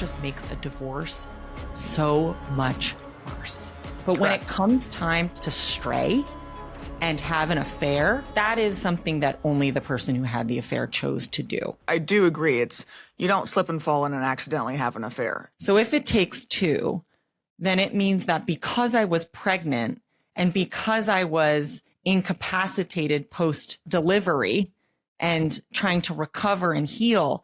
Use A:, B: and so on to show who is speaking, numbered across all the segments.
A: just makes a divorce so much worse. But when it comes time to stray and have an affair, that is something that only the person who had the affair chose to do.
B: I do agree. You don't slip and fall in and accidentally have an affair.
A: So if it takes two, then it means that because I was pregnant and because I was incapacitated post-delivery and trying to recover and heal,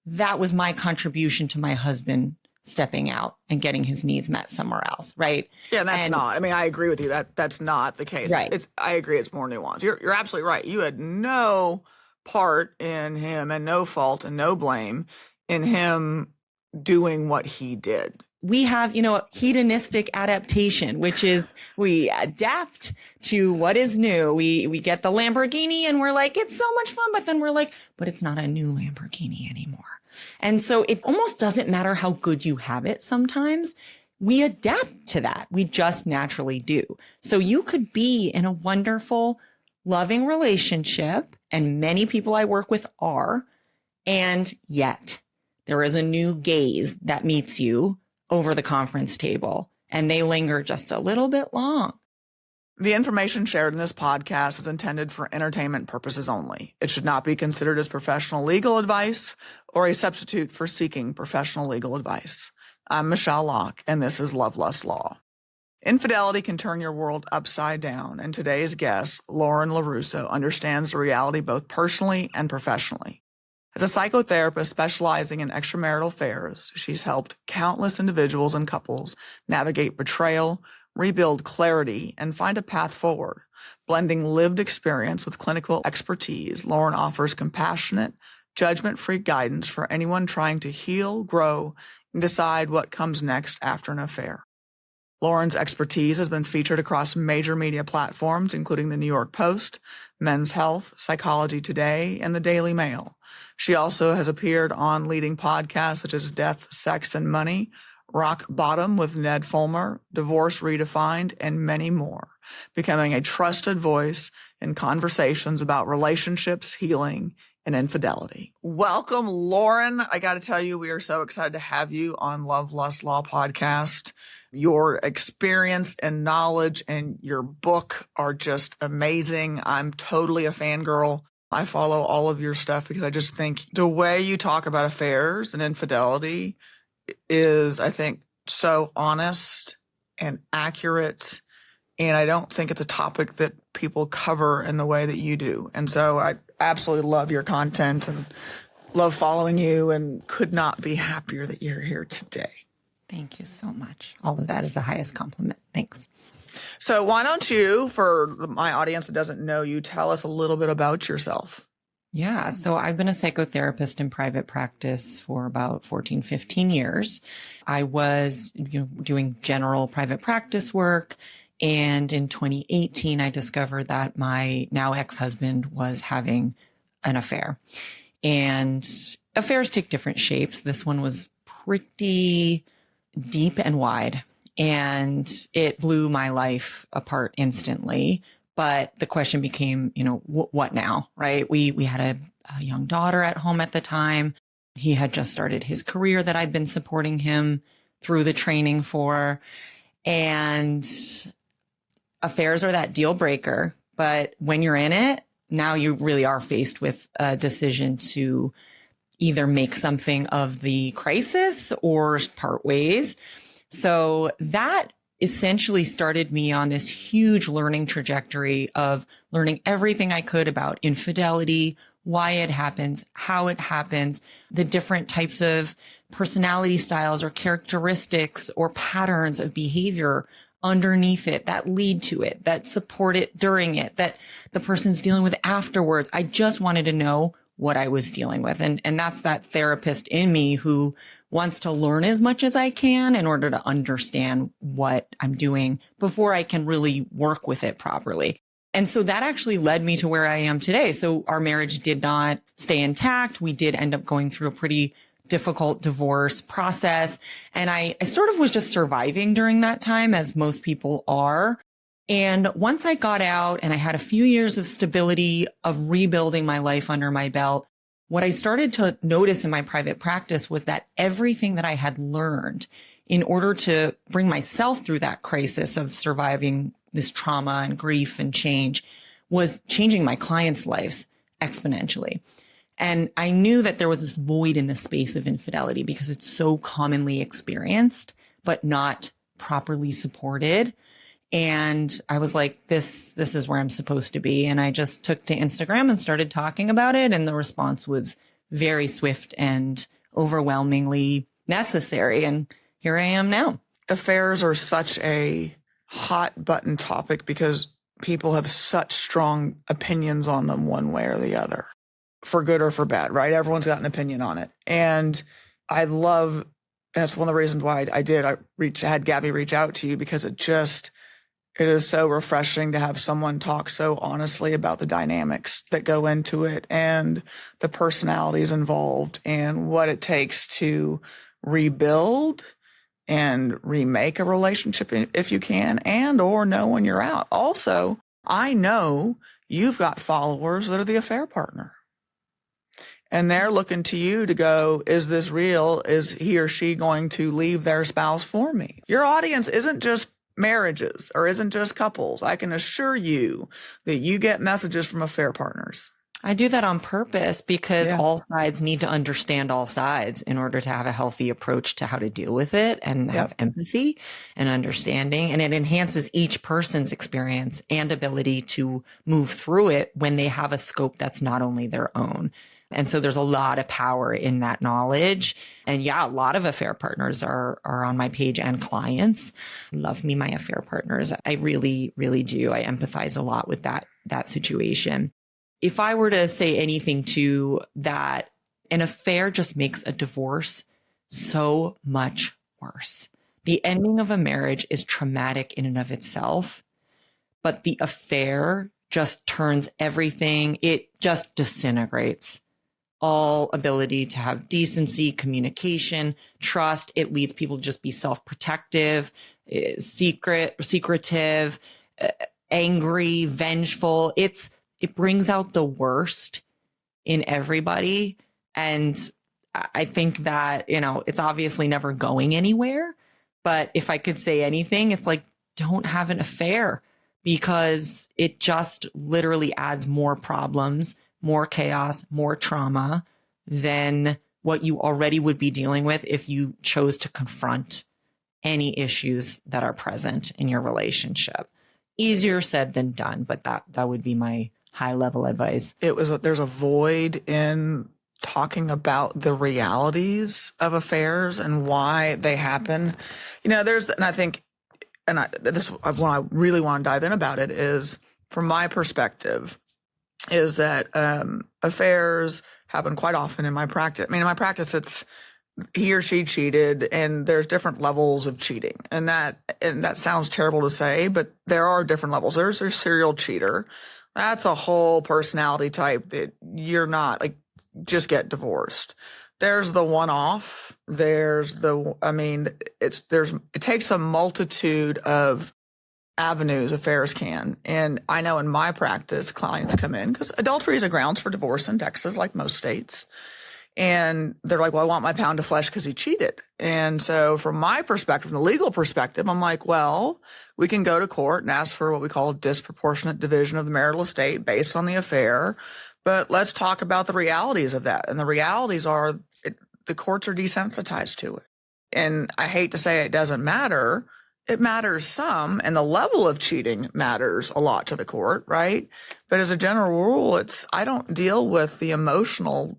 A: that was my contribution to my husband stepping out and getting his needs met somewhere else, right?
B: Yeah, that's not. I mean, I agree with you. That's not the case.
A: Right.
B: I agree. It's more nuanced. You're absolutely right. You had no part in him and no fault and no blame in him doing what he did.
A: We have, hedonistic adaptation, which is we adapt to what is new. We get the Lamborghini and we're like, it's so much fun. But then we're like, but it's not a new Lamborghini anymore. And so it almost doesn't matter how good you have it. Sometimes we adapt to that. We just naturally do. So you could be in a wonderful, loving relationship, and many people I work with are, and yet there is a new gaze that meets you over the conference table, and they linger just a little bit long.
B: The information shared in this podcast is intended for entertainment purposes only. It should not be considered as professional legal advice or a substitute for seeking professional legal advice. I'm Michele Locke, and this is Love, Lust, Law. Infidelity can turn your world upside down, and today's guest, Lauren LaRusso, understands the reality both personally and professionally. As a psychotherapist specializing in extramarital affairs, she's helped countless individuals and couples navigate betrayal, rebuild clarity, and find a path forward. Blending lived experience with clinical expertise, Lauren offers compassionate, judgment-free guidance for anyone trying to heal, grow, and decide what comes next after an affair. Lauren's expertise has been featured across major media platforms, including the New York Post, Men's Health, Psychology Today, and the Daily Mail. She also has appeared on leading podcasts such as Death, Sex, and Money, Rock Bottom with Ned Fulmer, Divorce Redefined, and many more, becoming a trusted voice in conversations about relationships, healing, and infidelity. Welcome, Lauren. I got to tell you, we are so excited to have you on Love, Lust, Law podcast. Your experience and knowledge and your book are just amazing. I'm totally a fangirl. I follow all of your stuff because I just think the way you talk about affairs and infidelity is, I think, so honest and accurate. And I don't think it's a topic that people cover in the way that you do. And so I absolutely love your content and love following you and could not be happier that you're here today.
A: Thank you so much. All of that is the highest compliment. Thanks.
B: So why don't you, for my audience that doesn't know you, tell us a little bit about yourself?
A: Yeah. So I've been a psychotherapist in private practice for about 14, 15 years. I was doing general private practice work. And in 2018, I discovered that my now ex-husband was having an affair. And affairs take different shapes. This one was pretty deep and wide, and it blew my life apart instantly. But the question became, what now, right? We had a young daughter at home at the time. He had just started his career that I'd been supporting him through the training for. And affairs are that deal breaker. But when you're in it, now you really are faced with a decision to either make something of the crisis or part ways. So that essentially started me on this huge learning trajectory of learning everything I could about infidelity, why it happens, how it happens, the different types of personality styles or characteristics or patterns of behavior underneath it that lead to it, that support it during it, that the person's dealing with afterwards. I just wanted to know what I was dealing with. And that's that therapist in me who wants to learn as much as I can in order to understand what I'm doing before I can really work with it properly. And so that actually led me to where I am today. So our marriage did not stay intact. We did end up going through a pretty difficult divorce process. And I sort of was just surviving during that time, as most people are. And once I got out and I had a few years of stability of rebuilding my life under my belt, what I started to notice in my private practice was that everything that I had learned in order to bring myself through that crisis of surviving this trauma and grief and change was changing my clients' lives exponentially. And I knew that there was this void in the space of infidelity because it's so commonly experienced, but not properly supported. And I was like, this is where I'm supposed to be. And I just took to Instagram and started talking about it. And the response was very swift and overwhelmingly necessary. And here I am now.
B: Affairs are such a hot button topic because people have such strong opinions on them one way or the other, for good or for bad, right? Everyone's got an opinion on it. And I love, and that's one of the reasons why I had Gabby reach out to you, because it is so refreshing to have someone talk so honestly about the dynamics that go into it and the personalities involved and what it takes to rebuild and remake a relationship if you can, and or know when you're out. Also, I know you've got followers that are the affair partner. And they're looking to you to go, is this real? Is he or she going to leave their spouse for me? Your audience isn't just marriages or isn't just couples. I can assure you that you get messages from affair partners.
A: I do that on purpose because all sides need to understand all sides in order to have a healthy approach to how to deal with it and have empathy and understanding. And it enhances each person's experience and ability to move through it when they have a scope that's not only their own. And so there's a lot of power in that knowledge. And yeah, a lot of affair partners are on my page and clients. Love me, my affair partners. I really, really do. I empathize a lot with that situation. If I were to say anything to that, an affair just makes a divorce so much worse. The ending of a marriage is traumatic in and of itself, but the affair just turns everything, it just disintegrates all ability to have decency, communication, trust. It leads people to just be self-protective, secretive, angry, vengeful. It brings out the worst in everybody. And I think that, it's obviously never going anywhere. But if I could say anything, it's like, don't have an affair, because it just literally adds more problems, more chaos, more trauma than what you already would be dealing with if you chose to confront any issues that are present in your relationship. Easier said than done, but that would be my high level advice.
B: There's a void in talking about the realities of affairs and why they happen. This what I really want to dive in about it is, from my perspective, is that affairs happen quite often in my practice. I mean, in my practice, it's he or she cheated, and there's different levels of cheating. And that sounds terrible to say, but there are different levels. There's a serial cheater. That's a whole personality type that you're not, like, just get divorced. There's the one-off. It takes a multitude of avenues affairs can. And I know in my practice, clients come in because adultery is a grounds for divorce in Texas, like most states. And they're like, well, I want my pound of flesh because he cheated. And so from my perspective, from the legal perspective, I'm like, well, we can go to court and ask for what we call a disproportionate division of the marital estate based on the affair. But let's talk about the realities of that. And the realities are the courts are desensitized to it. And I hate to say it doesn't matter. It matters some, and the level of cheating matters a lot to the court, right? But as a general rule, I don't deal with the emotional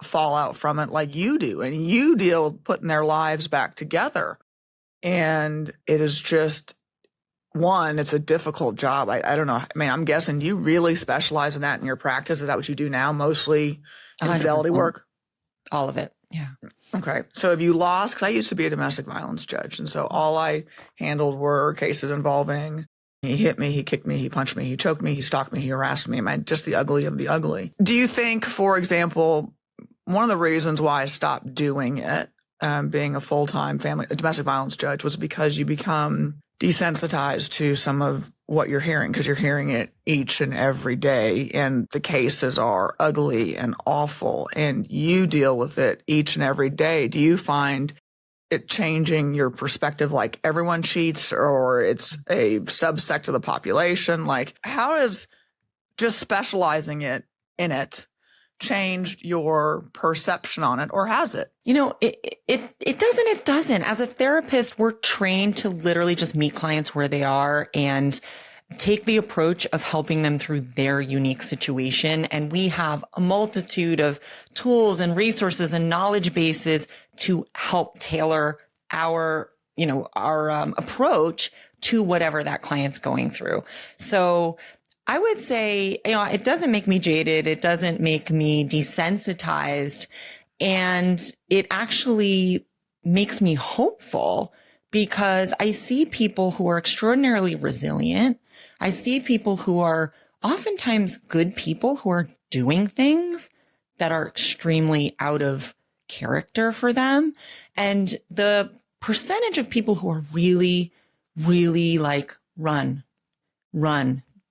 B: fallout from it like you do. And you deal with putting their lives back together. And it is just, it's a difficult job. I don't know. I mean, I'm guessing you really specialize in that in your practice. Is that what you do now? Mostly infidelity work?
A: All of it. Yeah.
B: Okay. So have you lost? Because I used to be a domestic violence judge. And so all I handled were cases involving he hit me, he kicked me, he punched me, he choked me, he stalked me, he harassed me. Just the ugly of the ugly. Do you think, for example, one of the reasons why I stopped doing it, being a full-time domestic violence judge, was because you become desensitized to some of what you're hearing, because you're hearing it each and every day, and the cases are ugly and awful, and you deal with it each and every day. Do you find it changing your perspective, like everyone cheats, or it's a subsect of the population? Like, how has just specializing in it changed your perception on it, or has it?
A: It doesn't. As a therapist, we're trained to literally just meet clients where they are and take the approach of helping them through their unique situation. And we have a multitude of tools and resources and knowledge bases to help tailor our approach to whatever that client's going through. So I would say, it doesn't make me jaded. It doesn't make me desensitized. And it actually makes me hopeful because I see people who are extraordinarily resilient. I see people who are oftentimes good people who are doing things that are extremely out of character for them. And the percentage of people who are really, really like, run.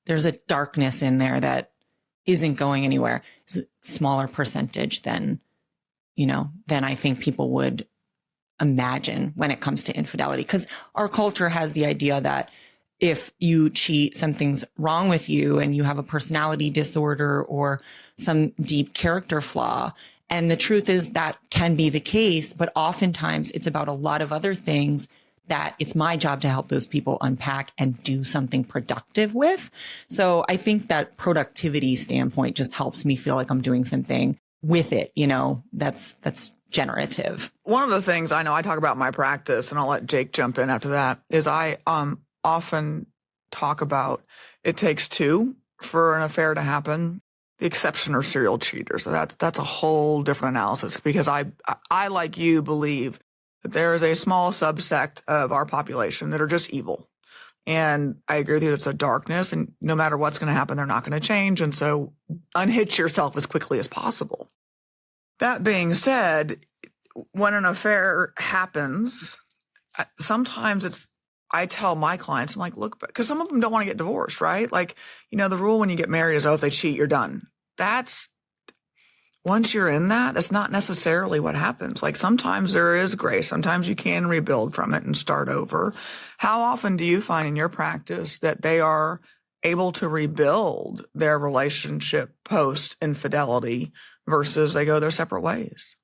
A: There's a darkness in there that isn't going anywhere. It's a smaller percentage than I think people would imagine when it comes to infidelity. Because our culture has the idea that if you cheat, something's wrong with you and you have a personality disorder or some deep character flaw. And the truth is that can be the case, but oftentimes it's about a lot of other things that it's my job to help those people unpack and do something productive with. So I think that productivity standpoint just helps me feel like I'm doing something with it, that's generative.
B: One of the things I know, I talk about in my practice, and I'll let Jake jump in after that, is I often talk about it takes two for an affair to happen. The exception are serial cheaters. So that's a whole different analysis, because I like you believe that there is a small subsect of our population that are just evil. And I agree with you, it's a darkness, and no matter what's going to happen, they're not going to change. And so unhitch yourself as quickly as possible. That being said, when an affair happens, sometimes I tell my clients, I'm like, look, because some of them don't want to get divorced, right? Like, the rule when you get married is, if they cheat, you're done. Once you're in that's not necessarily what happens. Like, sometimes there is grace. Sometimes you can rebuild from it and start over. How often do you find in your practice that they are able to rebuild their relationship post infidelity versus they go their separate ways?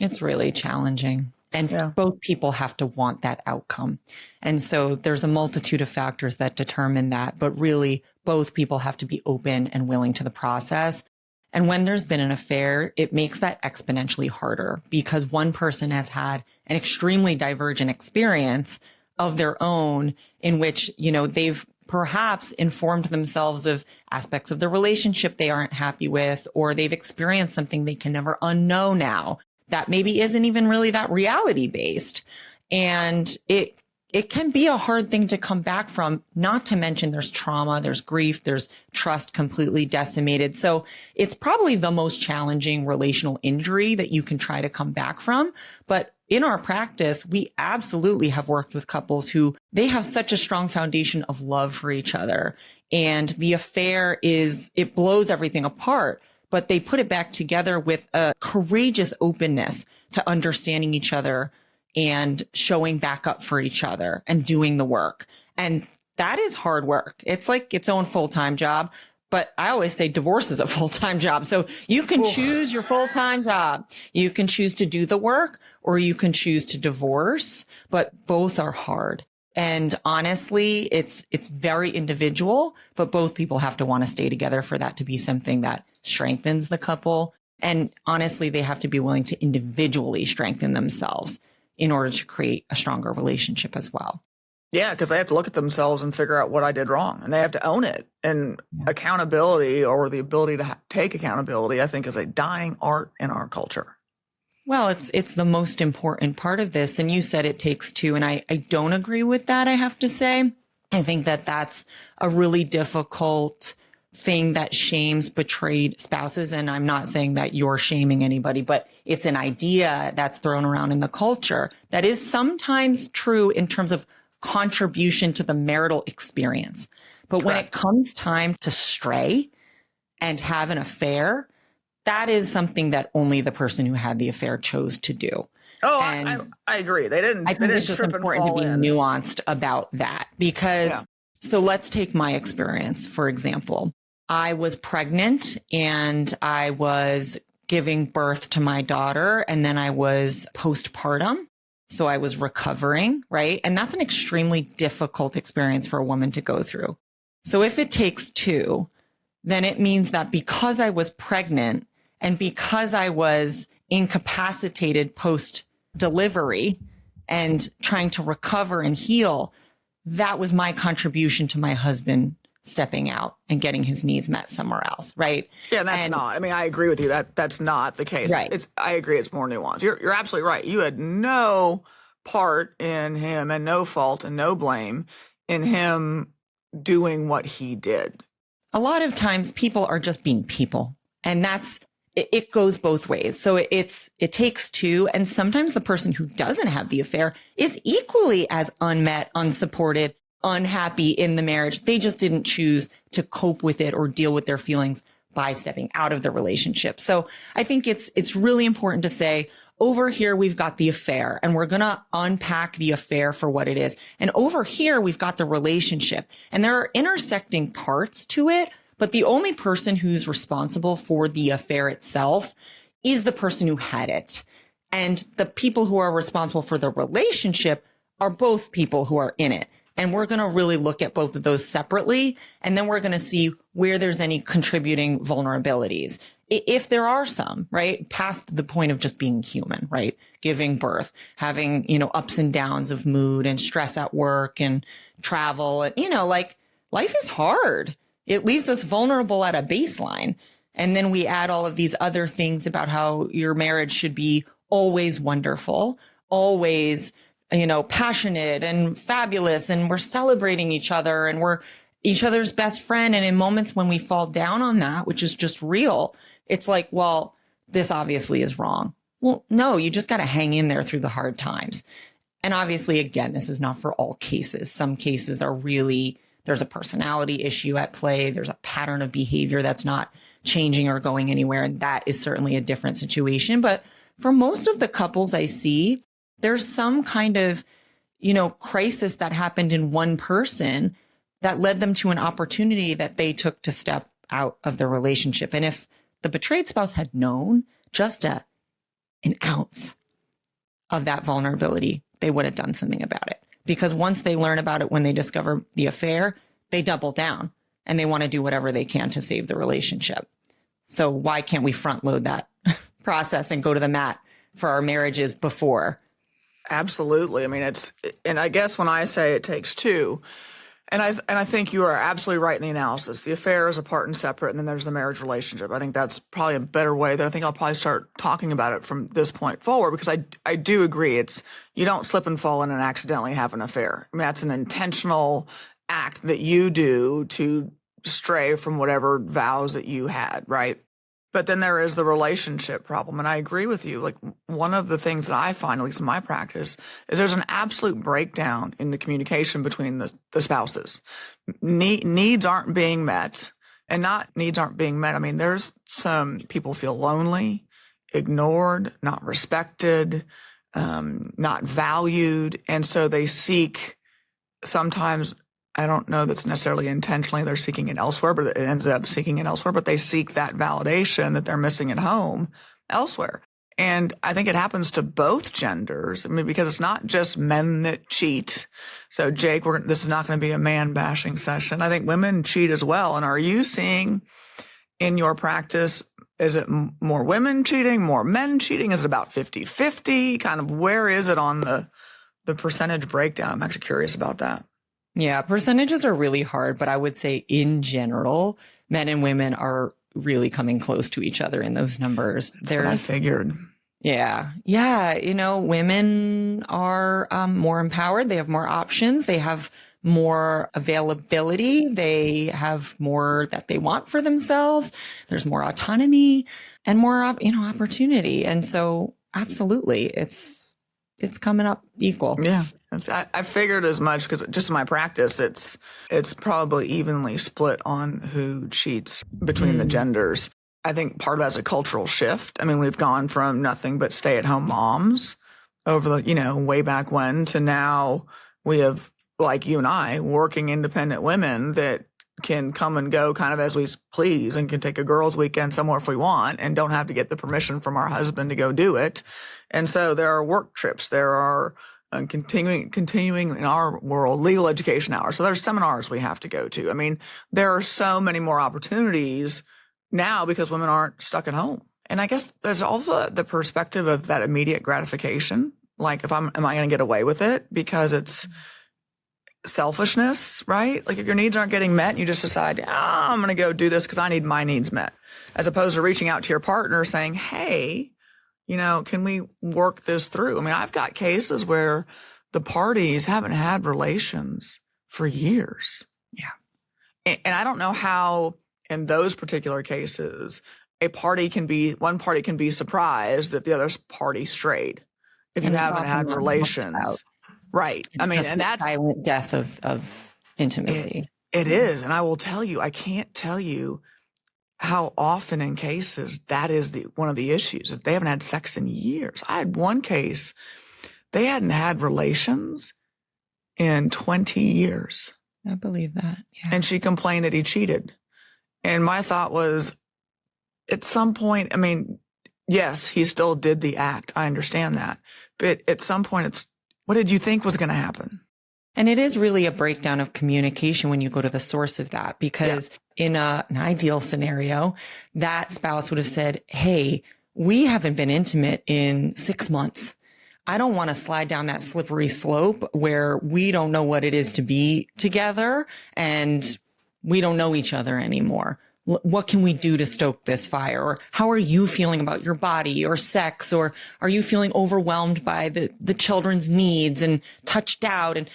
A: It's really challenging. And both people have to want that outcome. And so there's a multitude of factors that determine that, but really both people have to be open and willing to the process. And when there's been an affair, it makes that exponentially harder because one person has had an extremely divergent experience of their own in which, they've perhaps informed themselves of aspects of the relationship they aren't happy with, or they've experienced something they can never unknow now that maybe isn't even really that reality based. And it can be a hard thing to come back from, not to mention there's trauma, there's grief, there's trust completely decimated. So it's probably the most challenging relational injury that you can try to come back from. But in our practice, we absolutely have worked with couples who they have such a strong foundation of love for each other. And the affair it blows everything apart, but they put it back together with a courageous openness to understanding each other and showing back up for each other and doing the work. And that is hard work. It's like its own full-time job. But I always say divorce is a full-time job. So you can choose your full-time job. You can choose to do the work or you can choose to divorce, but both are hard. And honestly, it's very individual, but both people have to want to stay together for that to be something that strengthens the couple. And honestly, they have to be willing to individually strengthen themselves in order to create a stronger relationship as well.
B: Yeah, because they have to look at themselves and figure out what I did wrong, and they have to own it. And accountability, or the ability to take accountability, I think is a dying art in our culture.
A: Well, it's the most important part of this. And you said it takes two, and I don't agree with that, I have to say. I think that that's a really difficult thing that shames betrayed spouses. And I'm not saying that you're shaming anybody, but it's an idea that's thrown around in the culture that is sometimes true in terms of contribution to the marital experience. But when it comes time to stray and have an affair, that is something that only the person who had the affair chose to do.
B: Oh,
A: And
B: I agree. They didn't.
A: I think
B: they didn't
A: it's just
B: trip
A: important
B: and
A: to
B: fall
A: be
B: in.
A: nuanced about that because, so let's take my experience, for example. I was pregnant and I was giving birth to my daughter, and then I was postpartum. So I was recovering, right? And that's an extremely difficult experience for a woman to go through. So if it takes two, then it means that because I was pregnant and because I was incapacitated post delivery and trying to recover and heal, that was my contribution to my husband stepping out and getting his needs met somewhere else. Right.
B: Yeah. That's not, I mean, I agree with you that that's not the case.
A: Right.
B: I agree. It's more nuanced. You're absolutely right. You had no part in him and no fault and no blame in him doing what he did.
A: A lot of times people are just being people, and it goes both ways. So it takes two. And sometimes the person who doesn't have the affair is equally as unmet, unsupported, unhappy in the marriage. They just didn't choose to cope with it or deal with their feelings by stepping out of the relationship. So I think it's really important to say, over here, we've got the affair, and we're going to unpack the affair for what it is. And over here, we've got the relationship, and there are intersecting parts to it. But the only person who's responsible for the affair itself is the person who had it. And the people who are responsible for the relationship are both people who are in it. And we're going to really look at both of those separately. And then we're going to see where there's any contributing vulnerabilities. If there are some, right, past the point of just being human, right, giving birth, having, ups and downs of mood and stress at work and travel, and, like life is hard. It leaves us vulnerable at a baseline. And then we add all of these other things about how your marriage should be always wonderful, always, passionate and fabulous. And we're celebrating each other and we're each other's best friend. And in moments when we fall down on that, which is just real, it's like, well, this obviously is wrong. Well, no, you just got to hang in there through the hard times. And obviously, again, this is not for all cases. Some cases are really, there's a personality issue at play. There's a pattern of behavior that's not changing or going anywhere. And that is certainly a different situation. But for most of the couples I see, there's some kind of, crisis that happened in one person that led them to an opportunity that they took to step out of the relationship. And if the betrayed spouse had known just an ounce of that vulnerability, they would have done something about it. Because once they learn about it, when they discover the affair, they double down and they want to do whatever they can to save the relationship. So why can't we front load that process and go to the mat for our marriages before?
B: Absolutely. I mean, and I guess when I say it takes two, and I think you are absolutely right in the analysis. The affair is apart and separate, and then there's the marriage relationship. I think that's probably a better way that I think I'll probably start talking about it from this point forward, because I do agree you don't slip and fall in and accidentally have an affair. I mean, that's an intentional act that you do to stray from whatever vows that you had, right? But then there is the relationship problem. And I agree with you. Like, one of the things that I find, at least in my practice, is there's an absolute breakdown in the communication between the spouses. Needs aren't being met, and not needs aren't being met. I mean, there's some people feel lonely, ignored, not respected, not valued. And so they seek, sometimes, I don't know that's necessarily intentionally they're seeking it elsewhere, but it ends up seeking it elsewhere. But they seek that validation that they're missing at home elsewhere. And I think it happens to both genders. I mean, because it's not just men that cheat. So, Jake, this is not going to be a man bashing session. I think women cheat as well. And are you seeing in your practice, is it more women cheating, more men cheating? Is it about 50-50? Kind of where is it on the percentage breakdown? I'm actually curious about that.
A: Yeah, percentages are really hard, but I would say in general, men and women are really coming close to each other in those numbers.
B: That's what I figured.
A: Yeah. Yeah. Women are more empowered. They have more options. They have more availability. They have more that they want for themselves. There's more autonomy and more, opportunity. And so absolutely, it's coming up equal.
B: Yeah. I figured as much because just in my practice, it's probably evenly split on who cheats between the genders. I think part of that's a cultural shift. I mean, we've gone from nothing but stay-at-home moms over the, way back when to now we have, like you and I, working independent women that can come and go kind of as we please and can take a girls' weekend somewhere if we want and don't have to get the permission from our husband to go do it. And so there are work trips. There are continuing in our world, legal education hours. So there's seminars we have to go to. I mean, there are so many more opportunities now because women aren't stuck at home. And I guess there's also the perspective of that immediate gratification. Like, am I going to get away with it? Because it's selfishness, right? Like if your needs aren't getting met, you just decide, I'm going to go do this because I need my needs met, as opposed to reaching out to your partner saying, hey, can we work this through? I mean, I've got cases where the parties haven't had relations for years. Yeah. And I don't know how in those particular cases, one party can be surprised that the other party strayed if you haven't had relations. Right.
A: It's and that's silent death of intimacy.
B: It is. And I will tell you, I can't tell you how often in cases that is one of the issues, that they haven't had sex in years. I had one case, they hadn't had relations in 20 years.
A: I believe that. Yeah.
B: And she complained that he cheated. And my thought was, at some point, I mean, yes, he still did the act. I understand that. But at some point, what did you think was going to happen?
A: And it is really a breakdown of communication when you go to the source of that, because in an ideal scenario, that spouse would have said, hey, we haven't been intimate in 6 months. I don't want to slide down that slippery slope where we don't know what it is to be together and we don't know each other anymore. What can we do to stoke this fire? Or how are you feeling about your body or sex? Or are you feeling overwhelmed by the children's needs and touched out? And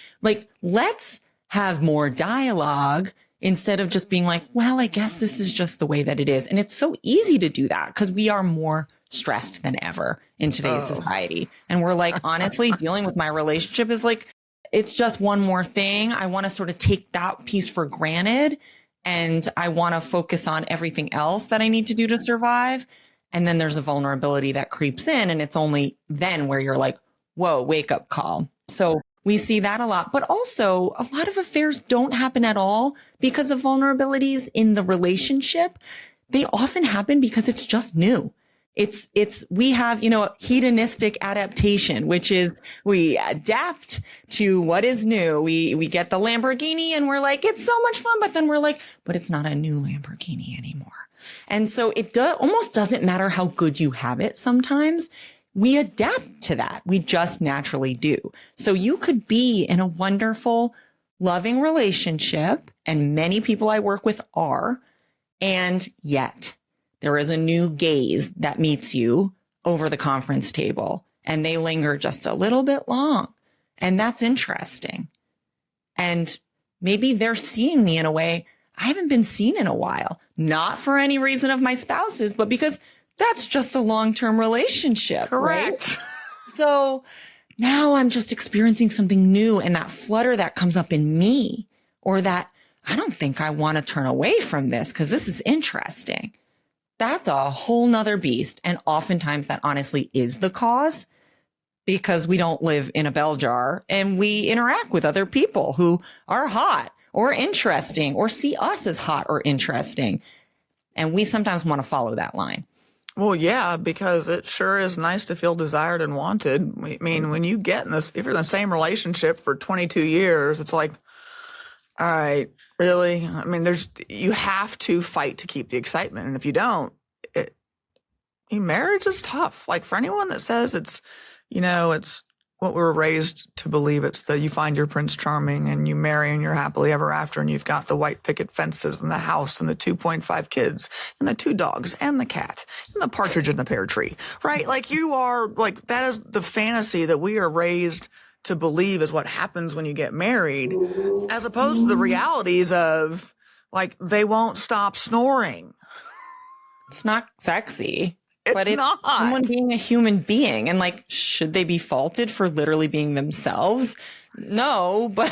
A: let's have more dialogue instead of just being like, well, I guess this is just the way that it is. And it's so easy to do that because we are more stressed than ever in today's society. And we're like, honestly, dealing with my relationship is it's just one more thing. I want to sort of take that piece for granted. And I want to focus on everything else that I need to do to survive. And then there's a vulnerability that creeps in. And it's only then where you're like, whoa, wake up call. So we see that a lot. But also a lot of affairs don't happen at all because of vulnerabilities in the relationship. They often happen because it's just new. We have, hedonistic adaptation, which is we adapt to what is new. We get the Lamborghini and we're like, it's so much fun. But then we're like, but it's not a new Lamborghini anymore. And so it almost doesn't matter how good you have it. Sometimes we adapt to that. We just naturally do. So you could be in a wonderful, loving relationship, and many people I work with are, and yet there is a new gaze that meets you over the conference table and they linger just a little bit long. And that's interesting. And maybe they're seeing me in a way I haven't been seen in a while, not for any reason of my spouse's, but because that's just a long-term relationship.
B: Correct.
A: Right? So now I'm just experiencing something new, and that flutter that comes up in me, or that I don't think I want to turn away from this because this is interesting. That's a whole nother beast. And oftentimes that honestly is the cause, because we don't live in a bell jar and we interact with other people who are hot or interesting or see us as hot or interesting. And we sometimes want to follow that line.
B: Well, yeah, because it sure is nice to feel desired and wanted. I mean, when you get if you're in the same relationship for 22 years, it's like, all right, really? I mean, you have to fight to keep the excitement. And if you don't, marriage is tough. Like, for anyone that says it's what we were raised to believe, it's that you find your Prince Charming and you marry and you're happily ever after and you've got the white picket fences and the house and the 2.5 kids and the 2 dogs and the cat and the partridge in the pear tree, right? Like, that is the fantasy that we are raised to believe is what happens when you get married, as opposed to the realities of, they won't stop snoring.
A: It's not sexy.
B: It's not.
A: Someone being a human being, and should they be faulted for literally being themselves? No, but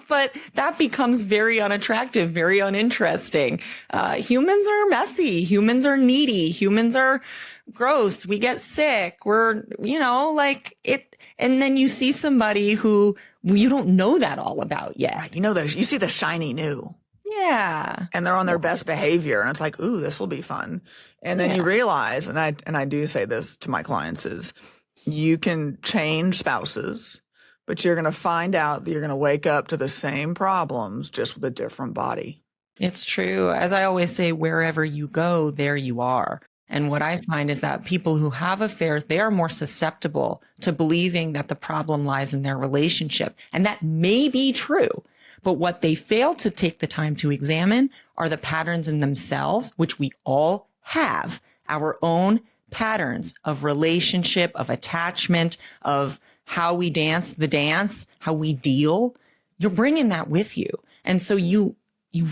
A: but that becomes very unattractive, very uninteresting. Humans are messy. Humans are needy. Humans are gross. We get sick. We're, like it. And then you see somebody who you don't know that all about yet.
B: Right. You see the shiny new.
A: Yeah.
B: And they're on their best behavior. And it's like, ooh, this will be fun. And then you realize, and I do say this to my clients, is you can change spouses, but you're going to find out that you're going to wake up to the same problems, just with a different body.
A: It's true. As I always say, wherever you go, there you are. And what I find is that people who have affairs, they are more susceptible to believing that the problem lies in their relationship. And that may be true. But what they fail to take the time to examine are the patterns in themselves, which we all have, our own patterns of relationship, of attachment, of how we dance the dance, how we deal. You're bringing that with you. And so you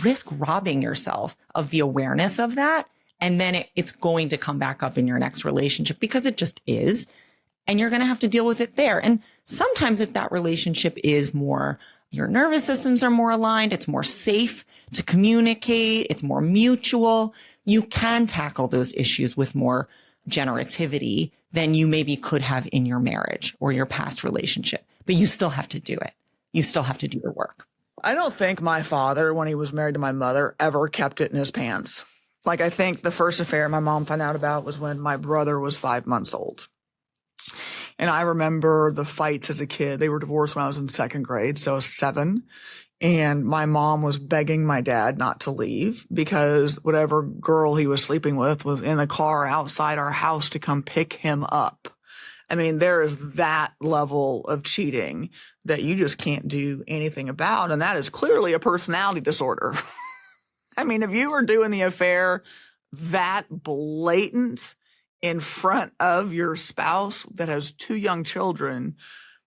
A: risk robbing yourself of the awareness of that. And then it's going to come back up in your next relationship because it just is. And you're going to have to deal with it there. And sometimes if that relationship is more, your nervous systems are more aligned, it's more safe to communicate, it's more mutual, you can tackle those issues with more generativity than you maybe could have in your marriage or your past relationship. But you still have to do it. You still have to do your work.
B: I don't think my father, when he was married to my mother, ever kept it in his pants. Like, I think the first affair my mom found out about was when my brother was 5 months old. And I remember the fights as a kid. They were divorced when I was in second grade, so I was 7. And my mom was begging my dad not to leave because whatever girl he was sleeping with was in a car outside our house to come pick him up. I mean, there is that level of cheating that you just can't do anything about. And that is clearly a personality disorder. I mean, if you were doing the affair that blatant in front of your spouse that has 2 young children,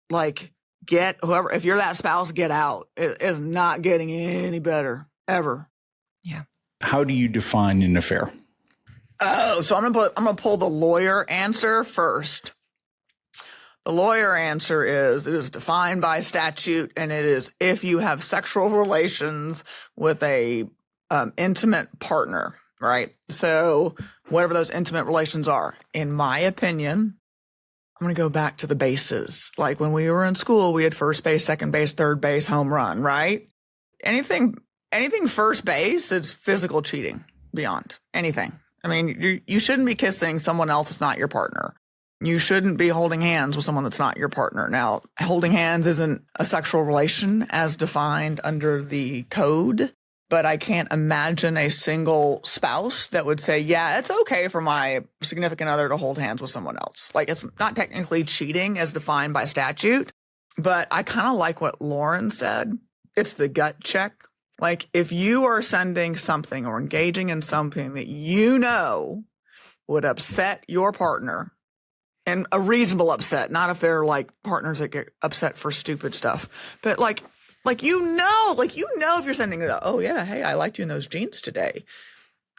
B: like, if you're that spouse, get out. It is not getting any better, ever.
A: Yeah.
C: How do you define an affair?
B: Oh, so I'm gonna pull the lawyer answer first. The lawyer answer is, it is defined by statute, and it is if you have sexual relations with a intimate partner, right? So whatever those intimate relations are, in my opinion, I'm going to go back to the bases. Like when we were in school, we had first base, second base, third base, home run, right? Anything first base is physical cheating beyond anything. I mean, you shouldn't be kissing someone else that's not your partner. You shouldn't be holding hands with someone that's not your partner. Now, holding hands isn't a sexual relation as defined under the code, but I can't imagine a single spouse that would say, yeah, it's okay for my significant other to hold hands with someone else. Like, it's not technically cheating as defined by statute, but I kind of like what Lauren said. It's the gut check. Like, if you are sending something or engaging in something that you know would upset your partner, and a reasonable upset, not if they're like partners that get upset for stupid stuff, but like if you're sending oh yeah, hey, I liked you in those jeans today.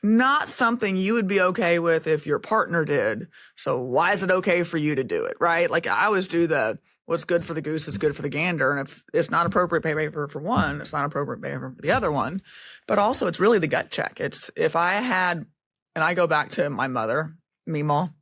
B: Not something you would be okay with if your partner did. So why is it okay for you to do it, right? Like, I always do what's good for the goose is good for the gander. And if it's not appropriate behavior for one, it's not appropriate behavior for the other one. But also, it's really the gut check. It's if I had, and I go back to my mother, Meemaw.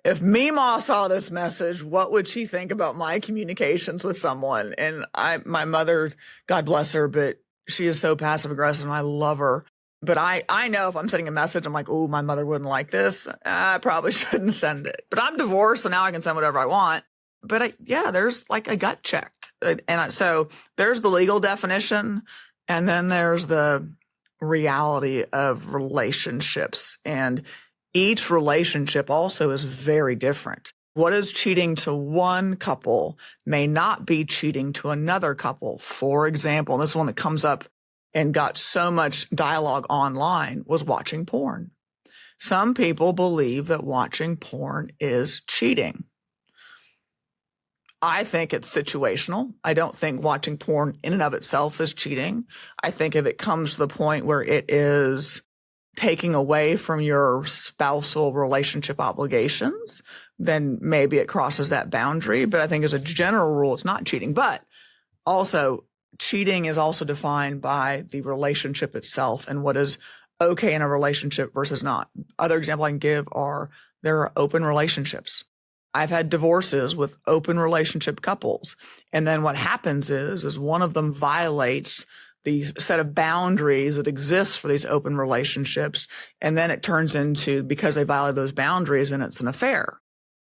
B: If Meemaw saw this message, what would she think about my communications with someone? And my mother, God bless her, but she is so passive aggressive and I love her. But I know if I'm sending a message, I'm like, oh, my mother wouldn't like this. I probably shouldn't send it. But I'm divorced, so now I can send whatever I want. But there's like a gut check. So there's the legal definition, and then there's the reality of relationships. And each relationship also is very different. What is cheating to one couple may not be cheating to another couple. For example, and this is one that comes up and got so much dialogue online, was watching porn. Some people believe that watching porn is cheating. I think it's situational. I don't think watching porn in and of itself is cheating. I think if it comes to the point where it is taking away from your spousal relationship obligations, then maybe it crosses that boundary. But I think as a general rule, it's not cheating. But Also, cheating is also defined by the relationship itself and what is okay in a relationship versus not. Other example I can give are there are open relationships. I've had divorces with open relationship couples. And then what happens is one of them violates the set of boundaries that exist for these open relationships. And then it turns into, because they violate those boundaries, and it's an affair.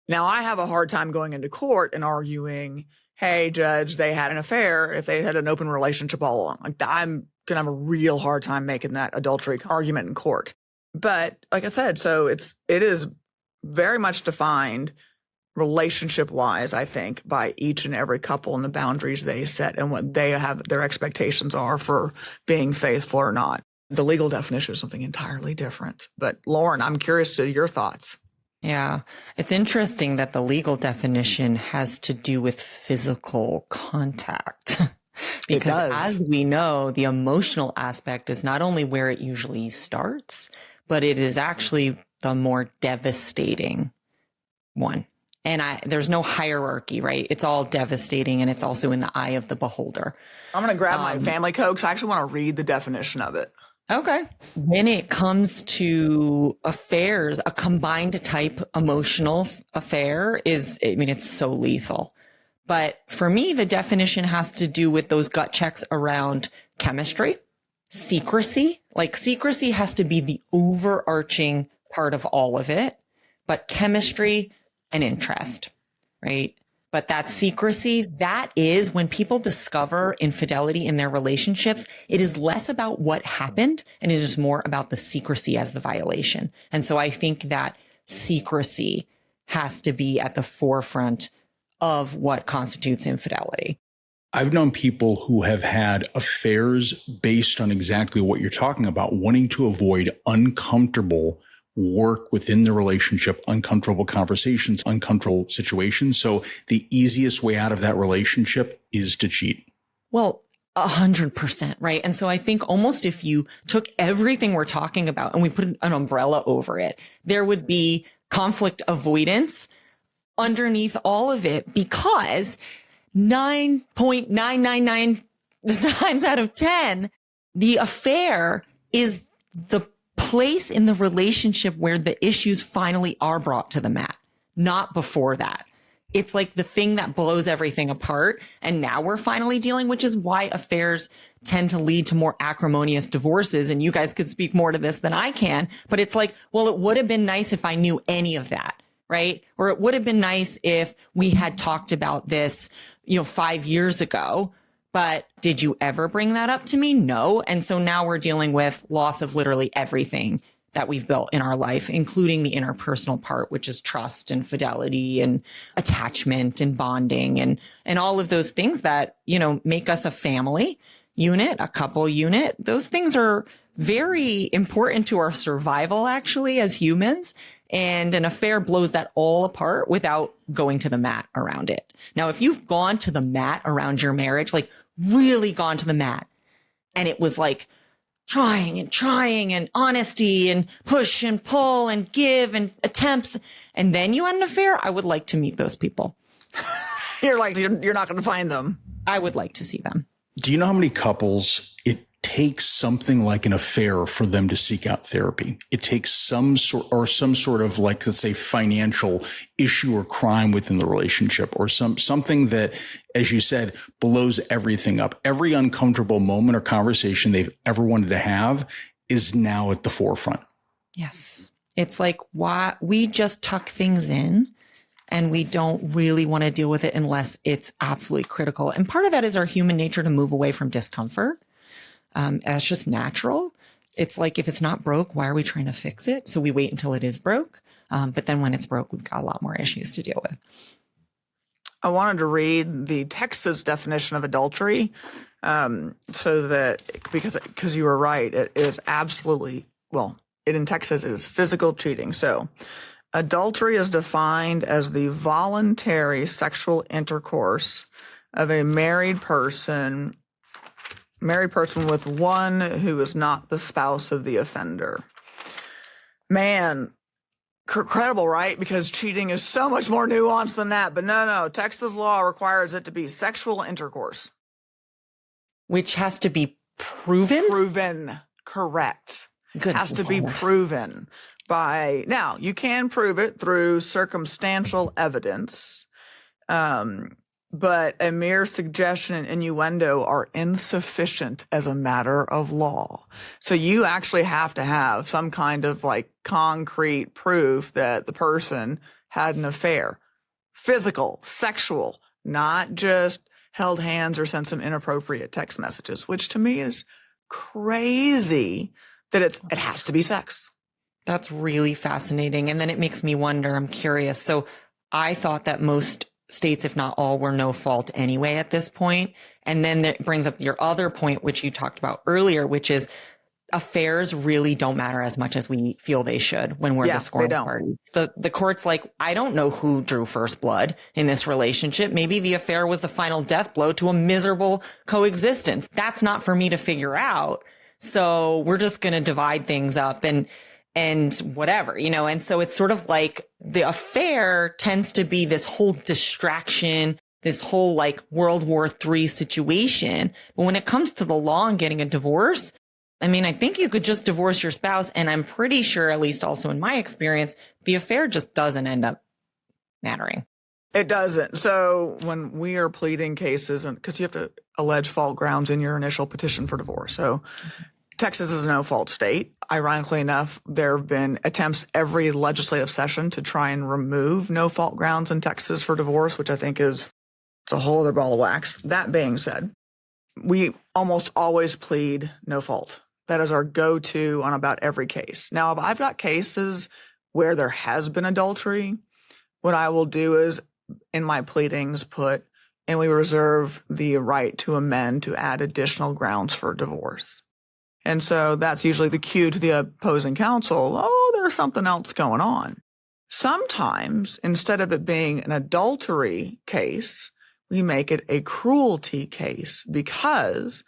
B: Now, I have a hard time going into court and arguing, hey, judge, they had an affair if they had an open relationship all along. Like, I'm going to have a real hard time making that adultery argument in court. But like I said, so it is very much defined relationship wise, I think, by each and every couple and the boundaries they set and what they have, their expectations are for being faithful or not. The legal definition is something entirely different. But Lauren, I'm curious to your thoughts.
A: Yeah, it's interesting that the legal definition has to do with physical contact. Because as we know, the emotional aspect is not only where it usually starts, but it is actually the more devastating one. And there's no hierarchy, right? It's all devastating, and it's also in the eye of the beholder.
B: I'm going to grab my family code because I actually want to read the definition of it.
A: Okay. When it comes to affairs, a combined type emotional affair it's so lethal. But for me, the definition has to do with those gut checks around chemistry, secrecy. Like, secrecy has to be the overarching part of all of it, but chemistry and interest, right? But that secrecy, that is when people discover infidelity in their relationships, it is less about what happened and it is more about the secrecy as the violation. And so I think that secrecy has to be at the forefront of what constitutes infidelity.
C: I've known people who have had affairs based on exactly what you're talking about, wanting to avoid uncomfortable work within the relationship, uncomfortable conversations, uncomfortable situations. So the easiest way out of that relationship is to cheat.
A: Well, 100%, right? And so I think almost if you took everything we're talking about and we put an umbrella over it, there would be conflict avoidance underneath all of it, because 9.999 times out of 10, the affair is the place in the relationship where the issues finally are brought to the mat, not before that. It's like the thing that blows everything apart. And now we're finally dealing, which is why affairs tend to lead to more acrimonious divorces. And you guys could speak more to this than I can, but it's like, well, it would have been nice if I knew any of that, right? Or it would have been nice if we had talked about this, 5 years ago. But did you ever bring that up to me? No. And so now we're dealing with loss of literally everything that we've built in our life, including the interpersonal part, which is trust and fidelity and attachment and bonding and all of those things that, make us a family unit, a couple unit. Those things are very important to our survival, actually, as humans. And an affair blows that all apart without going to the mat around it. Now, if you've gone to the mat around your marriage, like really gone to the mat, and it was like trying and honesty and push and pull and give and attempts, and then you had an affair, I would like to meet those people.
B: You're not going to find them.
A: I would like to see them.
C: Do you know how many couples it takes something like an affair for them to seek out therapy? It takes some sort of, like, let's say, financial issue or crime within the relationship, or something that, as you said, blows everything up. Every uncomfortable moment or conversation they've ever wanted to have is now at the forefront.
A: Yes. It's like, why we just tuck things in and we don't really want to deal with it unless it's absolutely critical. And part of that is our human nature to move away from discomfort. It's just natural. It's like, if it's not broke, why are we trying to fix it? So we wait until it is broke. But then when it's broke, we've got a lot more issues to deal with.
B: I wanted to read the Texas definition of adultery, so that, because you were right, it is absolutely, in Texas, it is physical cheating. So adultery is defined as the voluntary sexual intercourse of a married person with one who is not the spouse of the offender. Man, credible, right? Because cheating is so much more nuanced than that. But no, Texas law requires it to be sexual intercourse.
A: Which has to be proven?
B: Proven. Correct.
A: Good
B: Has to be
A: Lord.
B: proven by, now you can prove it through circumstantial evidence. But a mere suggestion and innuendo are insufficient as a matter of law. So you actually have to have some kind of like concrete proof that the person had an affair. Physical, sexual, not just held hands or sent some inappropriate text messages, which to me is crazy that it has to be sex.
A: That's really fascinating. And then it makes me wonder, I'm curious. So I thought that most states, if not all, were no fault anyway at this point. And then that brings up your other point, which you talked about earlier, which is affairs really don't matter as much as we feel they should when we're the scoring party. The court's like, I don't know who drew first blood in this relationship. Maybe the affair was the final death blow to a miserable coexistence. That's not for me to figure out. So we're just going to divide things up and whatever, and so it's sort of like the affair tends to be this whole distraction, this whole like World War III situation. But when it comes to the law and getting a divorce, I mean, I think you could just divorce your spouse. And I'm pretty sure, at least also in my experience, the affair just doesn't end up mattering.
B: It doesn't. So when we are pleading cases, and because you have to allege fault grounds in your initial petition for divorce. So Texas is a no-fault state. Ironically enough, there have been attempts every legislative session to try and remove no-fault grounds in Texas for divorce, which I think it's a whole other ball of wax. That being said, we almost always plead no fault. That is our go-to on about every case. Now, if I've got cases where there has been adultery, what I will do is in my pleadings put, and we reserve the right to amend to add additional grounds for divorce. And so that's usually the cue to the opposing counsel. Oh, there's something else going on. Sometimes, instead of it being an adultery case, we make it a cruelty case, because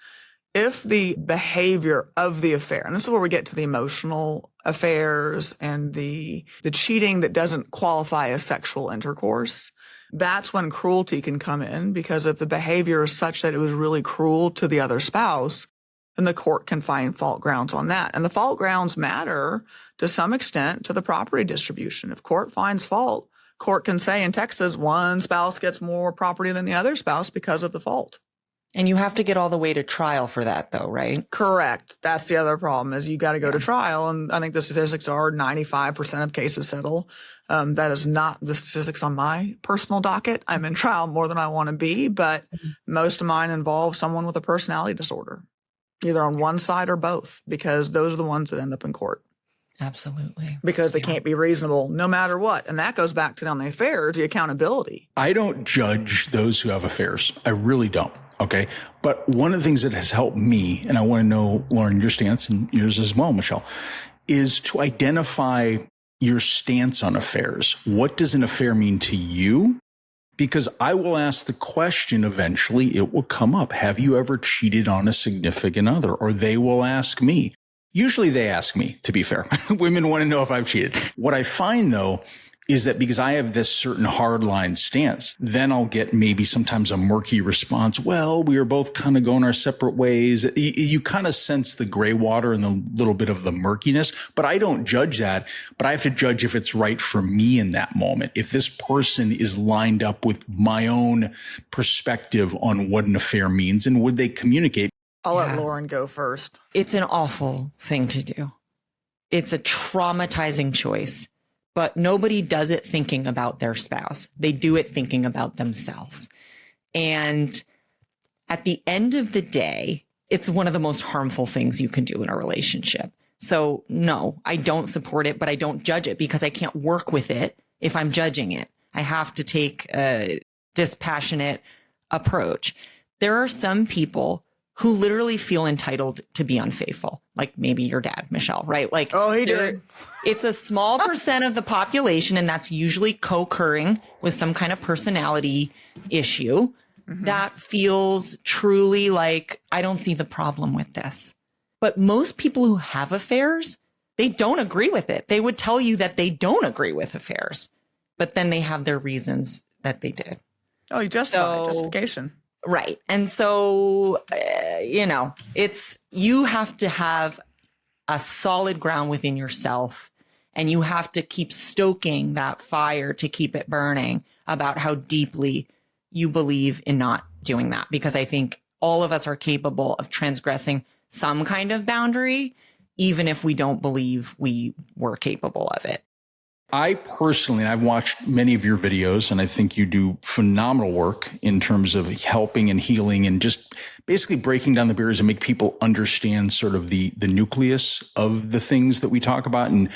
B: if the behavior of the affair, and this is where we get to the emotional affairs and the cheating that doesn't qualify as sexual intercourse, that's when cruelty can come in, because if the behavior is such that it was really cruel to the other spouse, then the court can find fault grounds on that. And the fault grounds matter to some extent to the property distribution. If court finds fault, court can say in Texas, one spouse gets more property than the other spouse because of the fault.
A: And you have to get all the way to trial for that though, right?
B: Correct. That's the other problem, is you got to go to trial. And I think the statistics are 95% of cases settle. That is not the statistics on my personal docket. I'm in trial more than I want to be, but most of mine involve someone with a personality disorder, either on one side or both, because those are the ones that end up in court.
A: Absolutely.
B: Because they can't be reasonable no matter what. And that goes back to on the affairs, the accountability.
C: I don't judge those who have affairs. I really don't. Okay. But one of the things that has helped me, and I want to know, Lauren, your stance and yours as well, Michele, is to identify your stance on affairs. What does an affair mean to you? Because I will ask the question eventually, it will come up. Have you ever cheated on a significant other? Or they will ask me. Usually they ask me, to be fair. Women want to know if I've cheated. What I find, though, is that because I have this certain hardline stance, then I'll get maybe sometimes a murky response. Well, we are both kind of going our separate ways. You kind of sense the gray water and the little bit of the murkiness, but I don't judge that. But I have to judge if it's right for me in that moment. If this person is lined up with my own perspective on what an affair means, and would they communicate?
B: I'll let Lauren go first.
A: It's an awful thing to do. It's a traumatizing choice. But nobody does it thinking about their spouse. They do it thinking about themselves. And at the end of the day, it's one of the most harmful things you can do in a relationship. So no, I don't support it, but I don't judge it, because I can't work with it if I'm judging it. I have to take a dispassionate approach. There are some people who literally feel entitled to be unfaithful. Like maybe your dad, Michele, right? Like,
B: oh, he did.
A: It's a small percent of the population, and that's usually co-occurring with some kind of personality issue that feels truly like, I don't see the problem with this. But most people who have affairs, they don't agree with it. They would tell you that they don't agree with affairs, but then they have their reasons that they did.
B: Oh, you justification.
A: Right. And so, you have to have a solid ground within yourself, and you have to keep stoking that fire to keep it burning about how deeply you believe in not doing that. Because I think all of us are capable of transgressing some kind of boundary, even if we don't believe we were capable of it.
C: I personally, and I've watched many of your videos, and I think you do phenomenal work in terms of helping and healing and just basically breaking down the barriers and make people understand sort of the nucleus of the things that we talk about, and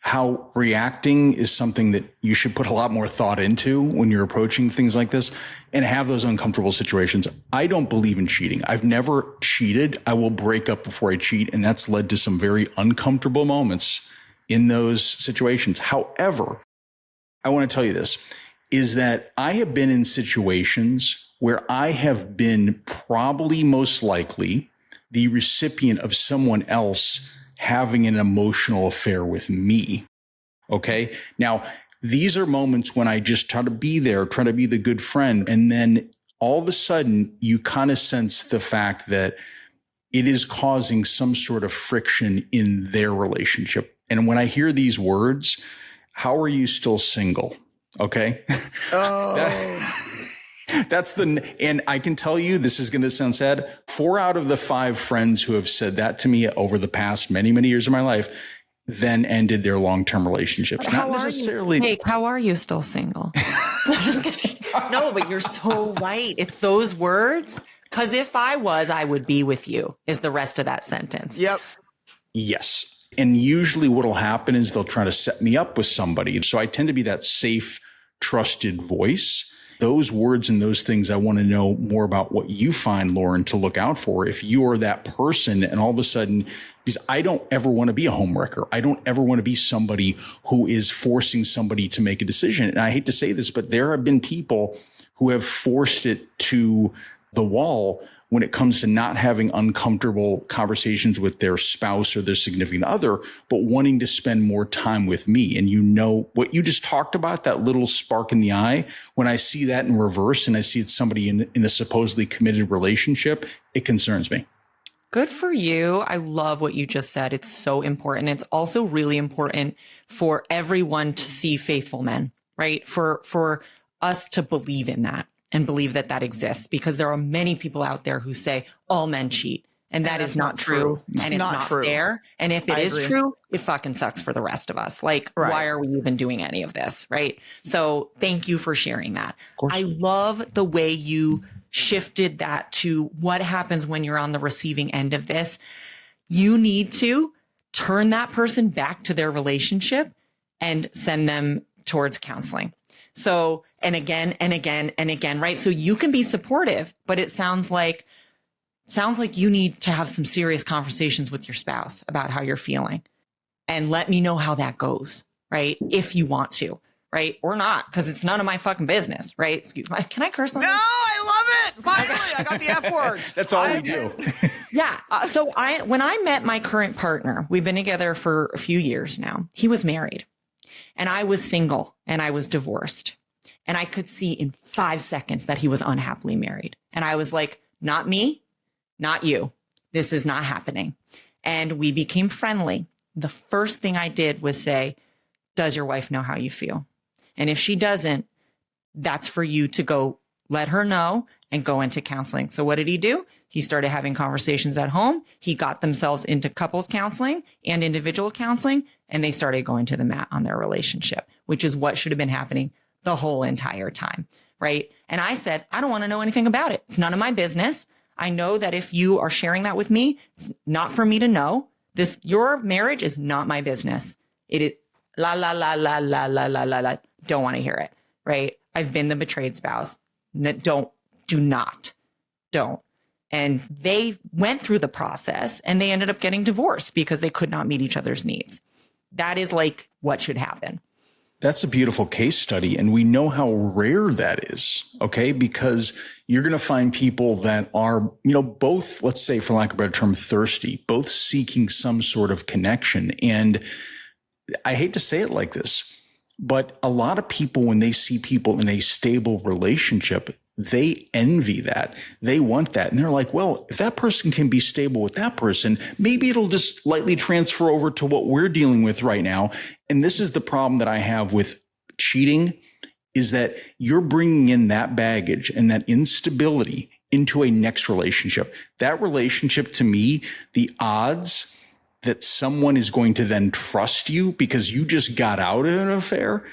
C: how reacting is something that you should put a lot more thought into when you're approaching things like this and have those uncomfortable situations. I don't believe in cheating. I've never cheated. I will break up before I cheat, and that's led to some very uncomfortable moments in those situations. However, I want to tell you this, is that I have been in situations where I have been probably most likely the recipient of someone else having an emotional affair with me. Okay. Now, these are moments when I just try to be there, try to be the good friend. And then all of a sudden you kind of sense the fact that it is causing some sort of friction in their relationship. And when I hear these words, how are you still single? Okay.
B: Oh.
C: And I can tell you, this is going to sound sad. 4 out of the 5 friends who have said that to me over the past many, many years of my life then ended their long-term relationships. Not necessarily.
A: Jake, how are you still single? Just kidding. No, but you're so right. It's those words. Because if I was, I would be with you, is the rest of that sentence.
B: Yep.
C: Yes. And usually what'll happen is they'll try to set me up with somebody. So I tend to be that safe, trusted voice. Those words and those things, I want to know more about what you find, Lauren, to look out for. If you are that person and all of a sudden, because I don't ever want to be a homewrecker. I don't ever want to be somebody who is forcing somebody to make a decision. And I hate to say this, but there have been people who have forced it to the wall when it comes to not having uncomfortable conversations with their spouse or their significant other, but wanting to spend more time with me. And you know what you just talked about, that little spark in the eye, when I see that in reverse and I see it's somebody in a supposedly committed relationship, it concerns me.
A: Good for you. I love what you just said. It's so important. It's also really important for everyone to see faithful men, right? For us to believe in that. And believe that that exists, because there are many people out there who say all men cheat, and that is not true. And it's not fair. And if it is true, it fucking sucks for the rest of us. Like, why are we even doing any of this? Right. So thank you for sharing that. I love the way you shifted that to what happens when you're on the receiving end of this. You need to turn that person back to their relationship and send them towards counseling. So, and again, and again, and again, right? So you can be supportive, but it sounds like you need to have some serious conversations with your spouse about how you're feeling, and let me know how that goes, right? If you want to, right? Or not, because it's none of my fucking business, right? Excuse me. Can I curse on this?
B: No, I love it. Finally, I got the F word.
C: That's all we do.
A: Yeah. So when I met my current partner, we've been together for a few years now. He was married. And I was single and I was divorced, and I could see in 5 seconds that he was unhappily married. And I was like, not me, not you. This is not happening. And we became friendly. The first thing I did was say, does your wife know how you feel? And if she doesn't, that's for you to go let her know and go into counseling. So what did he do? He started having conversations at home. He got themselves into couples counseling and individual counseling, and they started going to the mat on their relationship, which is what should have been happening the whole entire time, right? And I said, I don't want to know anything about it. It's none of my business. I know that if you are sharing that with me, it's not for me to know. Your marriage is not my business. It is la, la, la, la, la, la, la, la, la. Don't want to hear it, right? I've been the betrayed spouse. Don't. And they went through the process and they ended up getting divorced because they could not meet each other's needs. That is like what should happen.
C: That's a beautiful case study. And we know how rare that is. Okay. Because you're going to find people that are, both, let's say, for lack of a better term, thirsty, both seeking some sort of connection. And I hate to say it like this, but a lot of people, when they see people in a stable relationship, they envy that. They want that. And they're like, well, if that person can be stable with that person, maybe it'll just lightly transfer over to what we're dealing with right now. And this is the problem that I have with cheating, is that you're bringing in that baggage and that instability into a next relationship. That relationship, to me, the odds that someone is going to then trust you because you just got out of an affair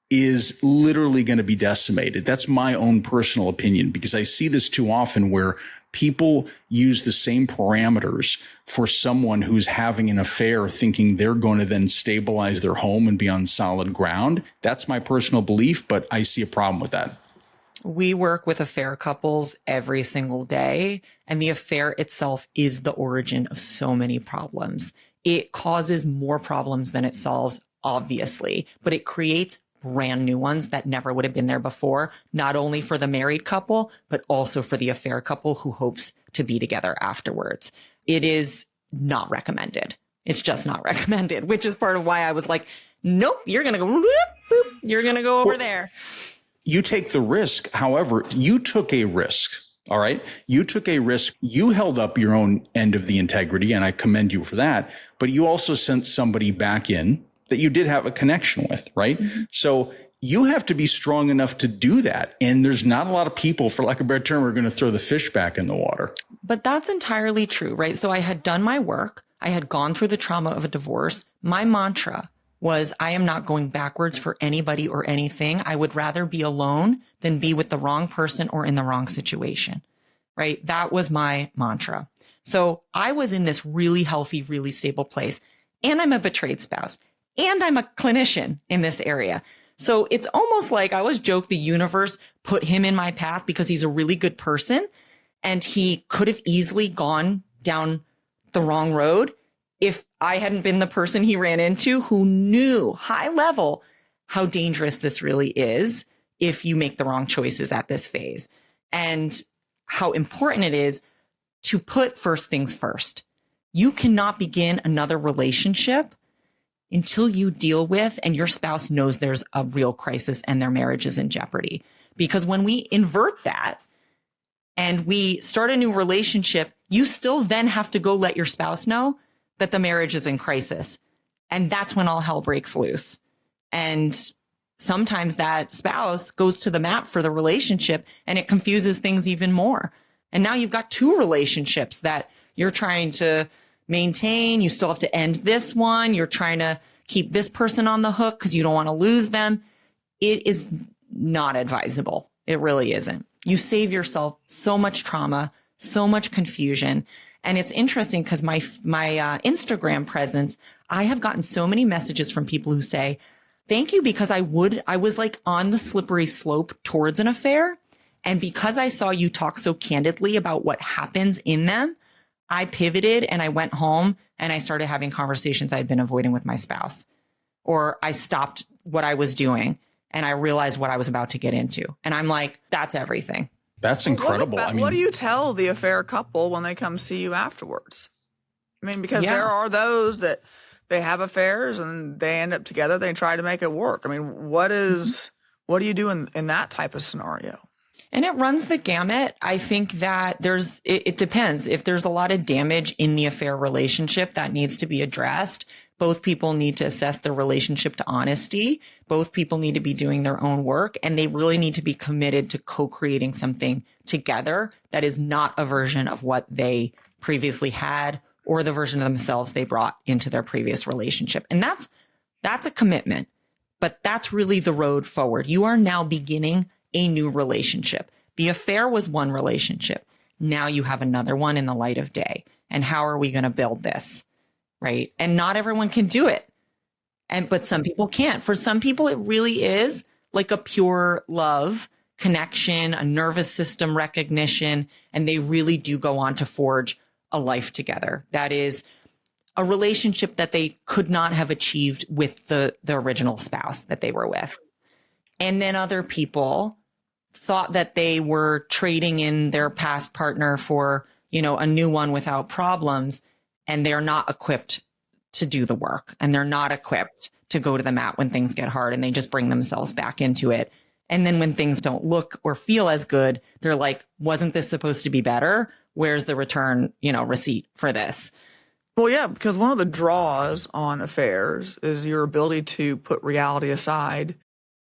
C: is literally going to be decimated. That's my own personal opinion, because I see this too often where people use the same parameters for someone who's having an affair, thinking they're going to then stabilize their home and be on solid ground. That's my personal belief, but I see a problem with that.
A: We work with affair couples every single day, and the affair itself is the origin of so many problems. It causes more problems than it solves, obviously, but it creates brand new ones that never would have been there before, not only for the married couple, but also for the affair couple who hopes to be together afterwards. It is not recommended. It's just not recommended, which is part of why I was like, nope, you're going to go, whoop, whoop, you're going to go over there.
C: You take the risk. However, you took a risk. All right. You took a risk. You held up your own end of the integrity, and I commend you for that. But you also sent somebody back in that you did have a connection with, right? Mm-hmm. So you have to be strong enough to do that. And there's not a lot of people, for lack of a better term, who are going to throw the fish back in the water.
A: But that's entirely true, right? So I had done my work. I had gone through the trauma of a divorce. My mantra was, I am not going backwards for anybody or anything. I would rather be alone than be with the wrong person or in the wrong situation, right? That was my mantra. So I was in this really healthy, really stable place, and I'm a betrayed spouse, and I'm a clinician in this area. So it's almost like I always joke the universe put him in my path because he's a really good person, and he could have easily gone down the wrong road if I hadn't been the person he ran into who knew high level how dangerous this really is if you make the wrong choices at this phase, and how important it is to put first things first. You cannot begin another relationship until you deal with and your spouse knows there's a real crisis and their marriage is in jeopardy. Because when we invert that and we start a new relationship, you still then have to go let your spouse know that the marriage is in crisis. And that's when all hell breaks loose. And sometimes that spouse goes to the mat for the relationship, and it confuses things even more. And now you've got two relationships that you're trying to maintain. You still have to end this one. You're trying to keep this person on the hook because you don't want to lose them. It is not advisable. It really isn't. You save yourself so much trauma, so much confusion. And it's interesting because my Instagram presence, I have gotten so many messages from people who say, thank you, because I was like on the slippery slope towards an affair. And because I saw you talk so candidly about what happens in them, I pivoted and I went home and I started having conversations I'd been avoiding with my spouse. Or I stopped what I was doing and I realized what I was about to get into. And I'm like, that's everything.
C: That's incredible.
B: What do you tell the affair couple when they come see you afterwards? I mean, because there are those that they have affairs and they end up together. They try to make it work. I mean, what do you do in that type of scenario?
A: And it runs the gamut. I think that it depends. If there's a lot of damage in the affair relationship that needs to be addressed, both people need to assess their relationship to honesty. Both people need to be doing their own work, and they really need to be committed to co-creating something together that is not a version of what they previously had or the version of themselves they brought into their previous relationship. And that's a commitment, but that's really the road forward. You are now beginning a new relationship. The affair was one relationship. Now you have another one in the light of day. And how are we going to build this? Right. And not everyone can do it. But some people can't. For some people, it really is like a pure love connection, a nervous system recognition, and they really do go on to forge a life together. That is a relationship that they could not have achieved with the original spouse that they were with. And then other people thought that they were trading in their past partner for, a new one without problems, and they're not equipped to do the work, and they're not equipped to go to the mat when things get hard, and they just bring themselves back into it. And then when things don't look or feel as good, they're like, wasn't this supposed to be better? Where's the return, receipt for this?
B: Well, yeah, because one of the draws on affairs is your ability to put reality aside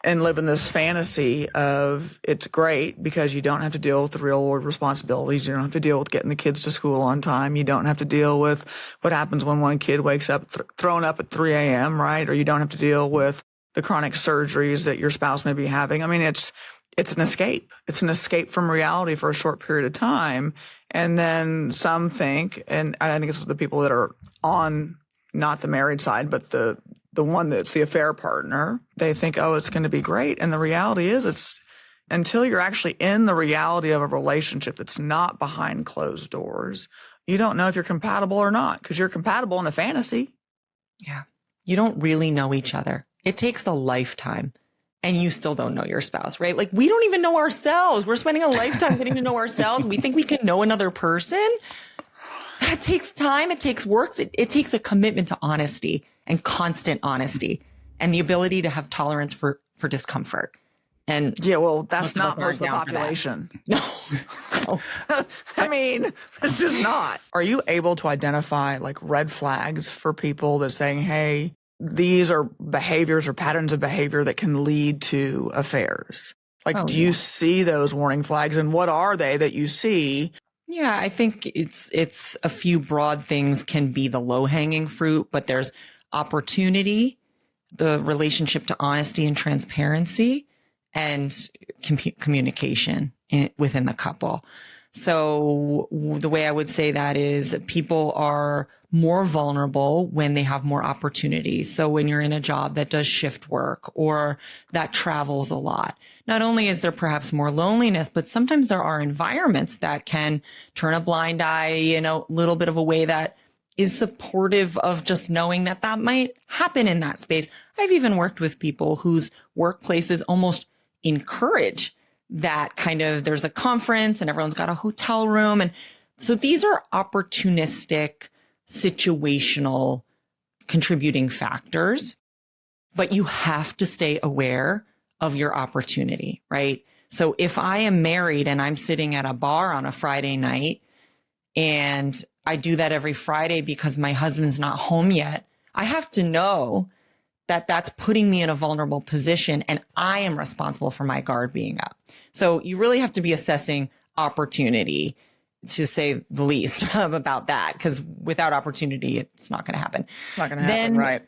B: and live in this fantasy of it's great because you don't have to deal with the real world responsibilities. You don't have to deal with getting the kids to school on time. You don't have to deal with what happens when one kid wakes up thrown up at 3 a.m., right? Or you don't have to deal with the chronic surgeries that your spouse may be having. I mean, it's an escape. It's an escape from reality for a short period of time. And then some think, and I think it's the people that are on not the married side, but the one that's the affair partner, they think, oh, it's going to be great. And the reality is it's until you're actually in the reality of a relationship that's not behind closed doors, you don't know if you're compatible or not because you're compatible in a fantasy.
A: Yeah. You don't really know each other. It takes a lifetime and you still don't know your spouse, right? Like we don't even know ourselves. We're spending a lifetime getting to know ourselves. We think we can know another person. That takes time. It takes work. It takes a commitment to honesty and constant honesty and the ability to have tolerance for discomfort. And
B: yeah, well, that's not most of the population.
A: No.
B: I mean, it's just not. Are you able to identify like red flags for people that saying, hey, these are behaviors or patterns of behavior that can lead to affairs? Like, do you see those warning flags and what are they that you see?
A: Yeah, I think it's a few broad things can be the low hanging fruit, but there's opportunity, the relationship to honesty and transparency, and communication within the couple. So the way I would say that is people are more vulnerable when they have more opportunities. So when you're in a job that does shift work or that travels a lot, not only is there perhaps more loneliness, but sometimes there are environments that can turn a blind eye in a little bit of a way that is supportive of just knowing that that might happen in that space. I've even worked with people whose workplaces almost encourage that kind of, there's a conference and everyone's got a hotel room. And so these are opportunistic, situational contributing factors, but you have to stay aware of your opportunity, right? So if I am married and I'm sitting at a bar on a Friday night and I do that every Friday because my husband's not home yet, I have to know that that's putting me in a vulnerable position and I am responsible for my guard being up. So you really have to be assessing opportunity, to say the least, about that, because without opportunity, it's not going to happen.
B: It's not going to happen, right?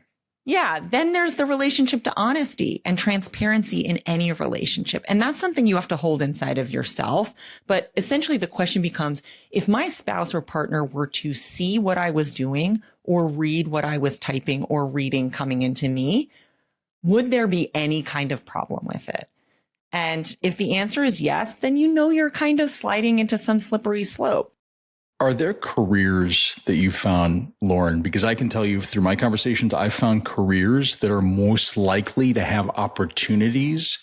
A: Yeah. Then there's the relationship to honesty and transparency in any relationship. And that's something you have to hold inside of yourself. But essentially the question becomes, if my spouse or partner were to see what I was doing or read what I was typing or reading coming into me, would there be any kind of problem with it? And if the answer is yes, then you know you're kind of sliding into some slippery slope.
C: Are there careers that you found, Lauren? Because I can tell you through my conversations, I've found careers that are most likely to have opportunities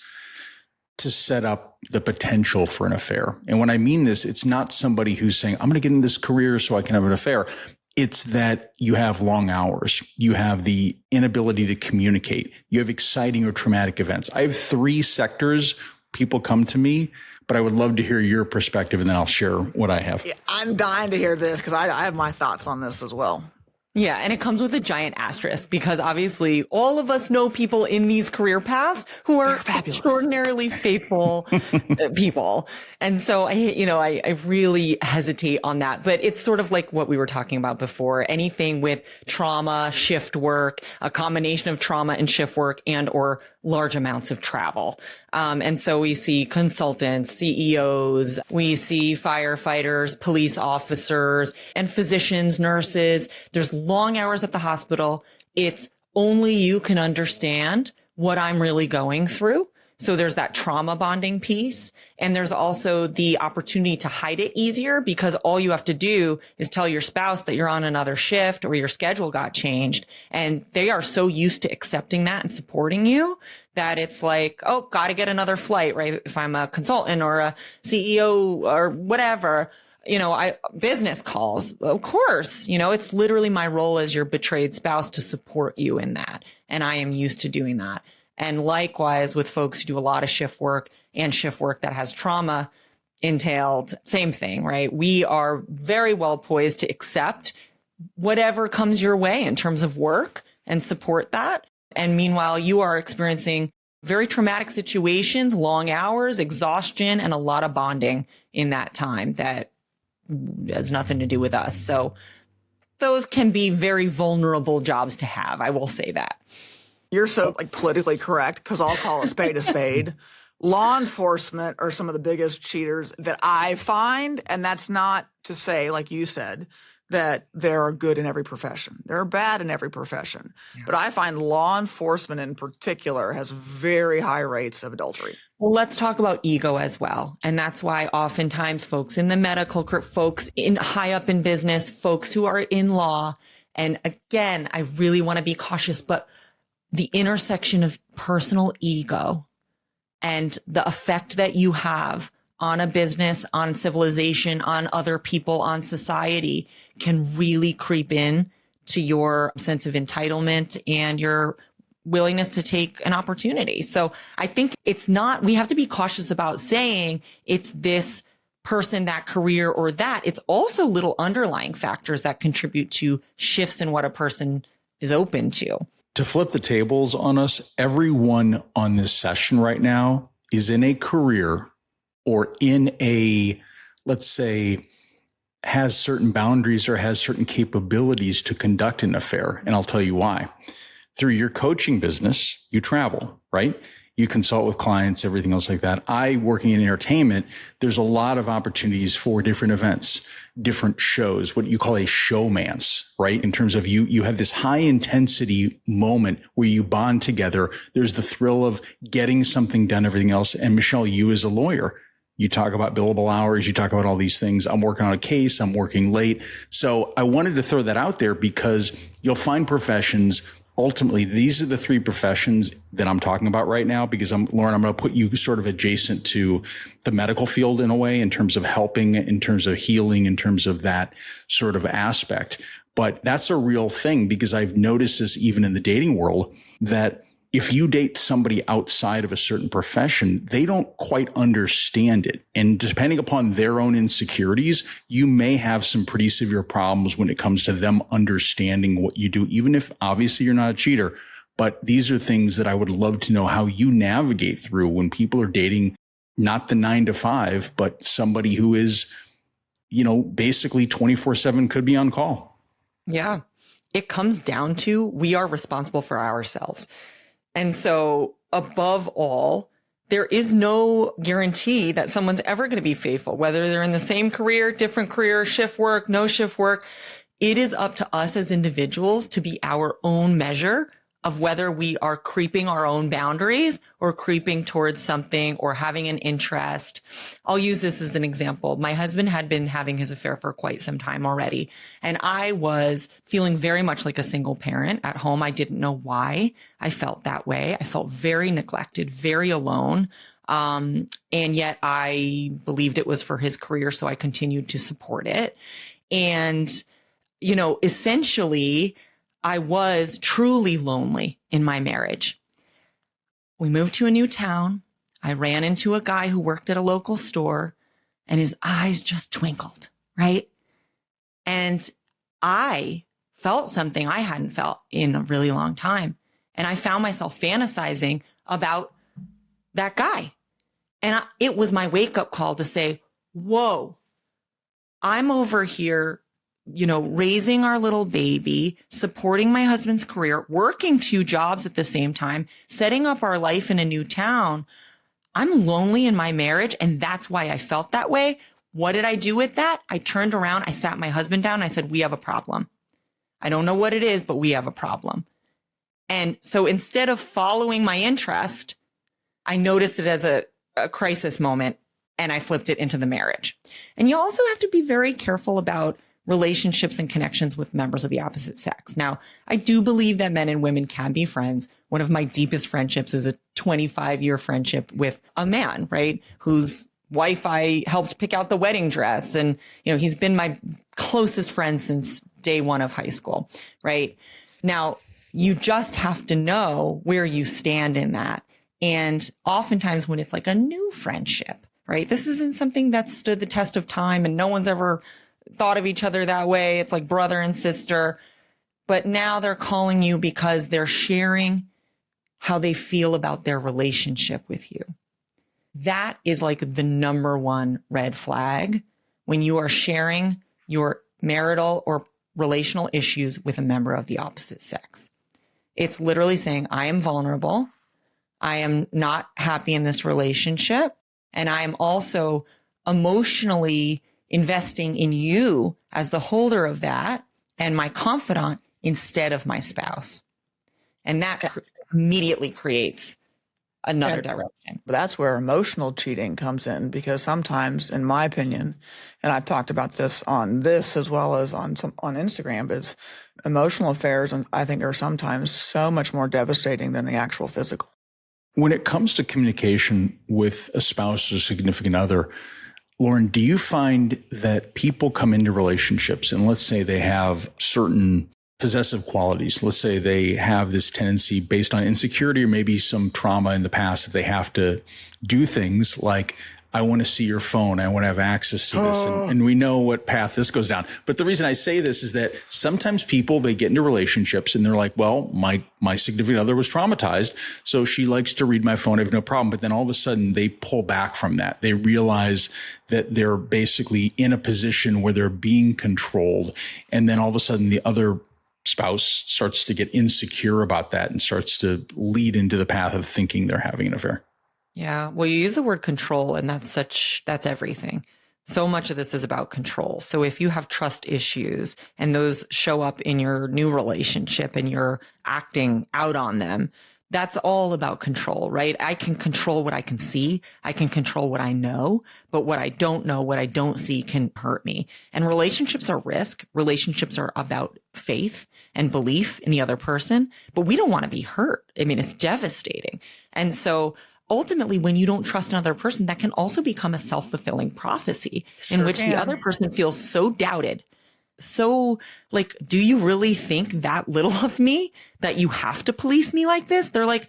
C: to set up the potential for an affair. And when I mean this, it's not somebody who's saying, I'm going to get in this career so I can have an affair. It's that you have long hours. You have the inability to communicate. You have exciting or traumatic events. I have 3 sectors. People come to me, but I would love to hear your perspective and then I'll share what I have.
B: Yeah, I'm dying to hear this because I have my thoughts on this as well.
A: Yeah. And it comes with a giant asterisk because obviously all of us know people in these career paths who are extraordinarily faithful people. And so I really hesitate on that, but it's sort of like what we were talking about before. Anything with trauma, shift work, a combination of trauma and shift work and or large amounts of travel. And so we see consultants, CEOs, we see firefighters, police officers, and physicians, nurses. There's long hours at the hospital. It's only you can understand what I'm really going through. So there's that trauma bonding piece. And there's also the opportunity to hide it easier because all you have to do is tell your spouse that you're on another shift or your schedule got changed. And they are so used to accepting that and supporting you that it's like, oh, got to get another flight, right? If I'm a consultant or a CEO or whatever, business calls, of course, it's literally my role as your betrayed spouse to support you in that. And I am used to doing that. And likewise with folks who do a lot of shift work and shift work that has trauma entailed, same thing, right? We are very well poised to accept whatever comes your way in terms of work and support that. And meanwhile, you are experiencing very traumatic situations, long hours, exhaustion, and a lot of bonding in that time that has nothing to do with us. So those can be very vulnerable jobs to have. I will say that.
B: You're so politically correct, because I'll call a spade a spade. Law enforcement are some of the biggest cheaters that I find. And that's not to say, like you said, that there are good in every profession. There are bad in every profession. Yeah. But I find law enforcement in particular has very high rates of adultery.
A: Well, let's talk about ego as well. And that's why oftentimes folks in the medical, folks in high up in business, folks who are in law. And again, I really want to be cautious, but the intersection of personal ego and the effect that you have on a business, on civilization, on other people, on society can really creep in to your sense of entitlement and your willingness to take an opportunity. So I think it's not, we have to be cautious about saying it's this person, that career, or that. It's also little underlying factors that contribute to shifts in what a person is open to.
C: To flip the tables on us, everyone on this session right now is in a career or in a, let's say, has certain boundaries or has certain capabilities to conduct an affair. And I'll tell you why. Through your coaching business, you travel, right? You consult with clients, everything else like that. I, working in entertainment, there's a lot of opportunities for different events, different shows, what you call a showmance, right? In terms of you have this high intensity moment where you bond together. There's the thrill of getting something done, everything else. And Michele, you as a lawyer, you talk about billable hours. You talk about all these things. I'm working on a case. I'm working late. So I wanted to throw that out there because you'll find professions. Ultimately, these are the three professions that I'm talking about right now, because Lauren, I'm going to put you sort of adjacent to the medical field in a way, in terms of helping, in terms of healing, in terms of that sort of aspect. But that's a real thing, because I've noticed this even in the dating world, that if you date somebody outside of a certain profession, they don't quite understand it. And depending upon their own insecurities, you may have some pretty severe problems when it comes to them understanding what you do, even if obviously you're not a cheater. But these are things that I would love to know how you navigate through when people are dating, not the 9 to 5, but somebody who is, basically 24/7 could be on call.
A: Yeah. It comes down to, we are responsible for ourselves. And so above all, there is no guarantee that someone's ever going to be faithful, whether they're in the same career, different career, shift work, no shift work. It is up to us as individuals to be our own measure of whether we are creeping our own boundaries or creeping towards something or having an interest. I'll use this as an example. My husband had been having his affair for quite some time already, and I was feeling very much like a single parent at home. I didn't know why I felt that way. I felt very neglected, very alone. And yet I believed it was for his career, so I continued to support it. And, essentially, I was truly lonely in my marriage. We moved to a new town. I ran into a guy who worked at a local store, and his eyes just twinkled, right? And I felt something I hadn't felt in a really long time. And I found myself fantasizing about that guy. And it was my wake-up call to say, whoa, I'm over here, raising our little baby, supporting my husband's career, working 2 jobs at the same time, setting up our life in a new town. I'm lonely in my marriage, and that's why I felt that way. What did I do with that? I turned around, I sat my husband down, and I said, we have a problem. I don't know what it is, but we have a problem. And so instead of following my interest, I noticed it as a crisis moment, and I flipped it into the marriage. And you also have to be very careful about relationships and connections with members of the opposite sex. Now, I do believe that men and women can be friends. One of my deepest friendships is a 25-year friendship with a man, right? Whose wife I helped pick out the wedding dress. And, he's been my closest friend since day one of high school, right? Now, You just have to know where you stand in that. And oftentimes when it's like a new friendship, right? This isn't something that's stood the test of time and no one's ever thought of each other that way. It's like brother and sister. But now they're calling you because they're sharing how they feel about their relationship with you. That is like the number one red flag when you are sharing your marital or relational issues with a member of the opposite sex. It's literally saying, I am vulnerable. I am not happy in this relationship. And I am also emotionally investing in you as the holder of that and my confidant instead of my spouse. And that immediately creates another direction.
B: But that's where emotional cheating comes in, because sometimes, in my opinion, and I've talked about this on this as well as on Instagram, is emotional affairs, and I think are sometimes so much more devastating than the actual physical.
C: When it comes to communication with a spouse or significant other, Lauren, do you find that people come into relationships and let's say they have certain possessive qualities? Let's say they have this tendency based on insecurity or maybe some trauma in the past that they have to do things like, I want to see your phone. I want to have access to this. And we know what path this goes down. But the reason I say this is that sometimes people, they get into relationships and they're like, well, my significant other was traumatized, so she likes to read my phone. I have no problem. But then all of a sudden they pull back from that. They realize that they're basically in a position where they're being controlled. And then all of a sudden the other spouse starts to get insecure about that and starts to lead into the path of thinking they're having an affair.
A: Yeah. Well, you use the word control, and that's everything. So much of this is about control. So if you have trust issues and those show up in your new relationship and you're acting out on them, that's all about control, right? I can control what I can see. I can control what I know, but what I don't know, what I don't see can hurt me. And relationships are risk. Relationships are about faith and belief in the other person, but we don't want to be hurt. I mean, it's devastating. And so ultimately, when you don't trust another person, that can also become a self-fulfilling prophecy in which the other person feels so doubted. So like, do you really think that little of me that you have to police me like this? They're like,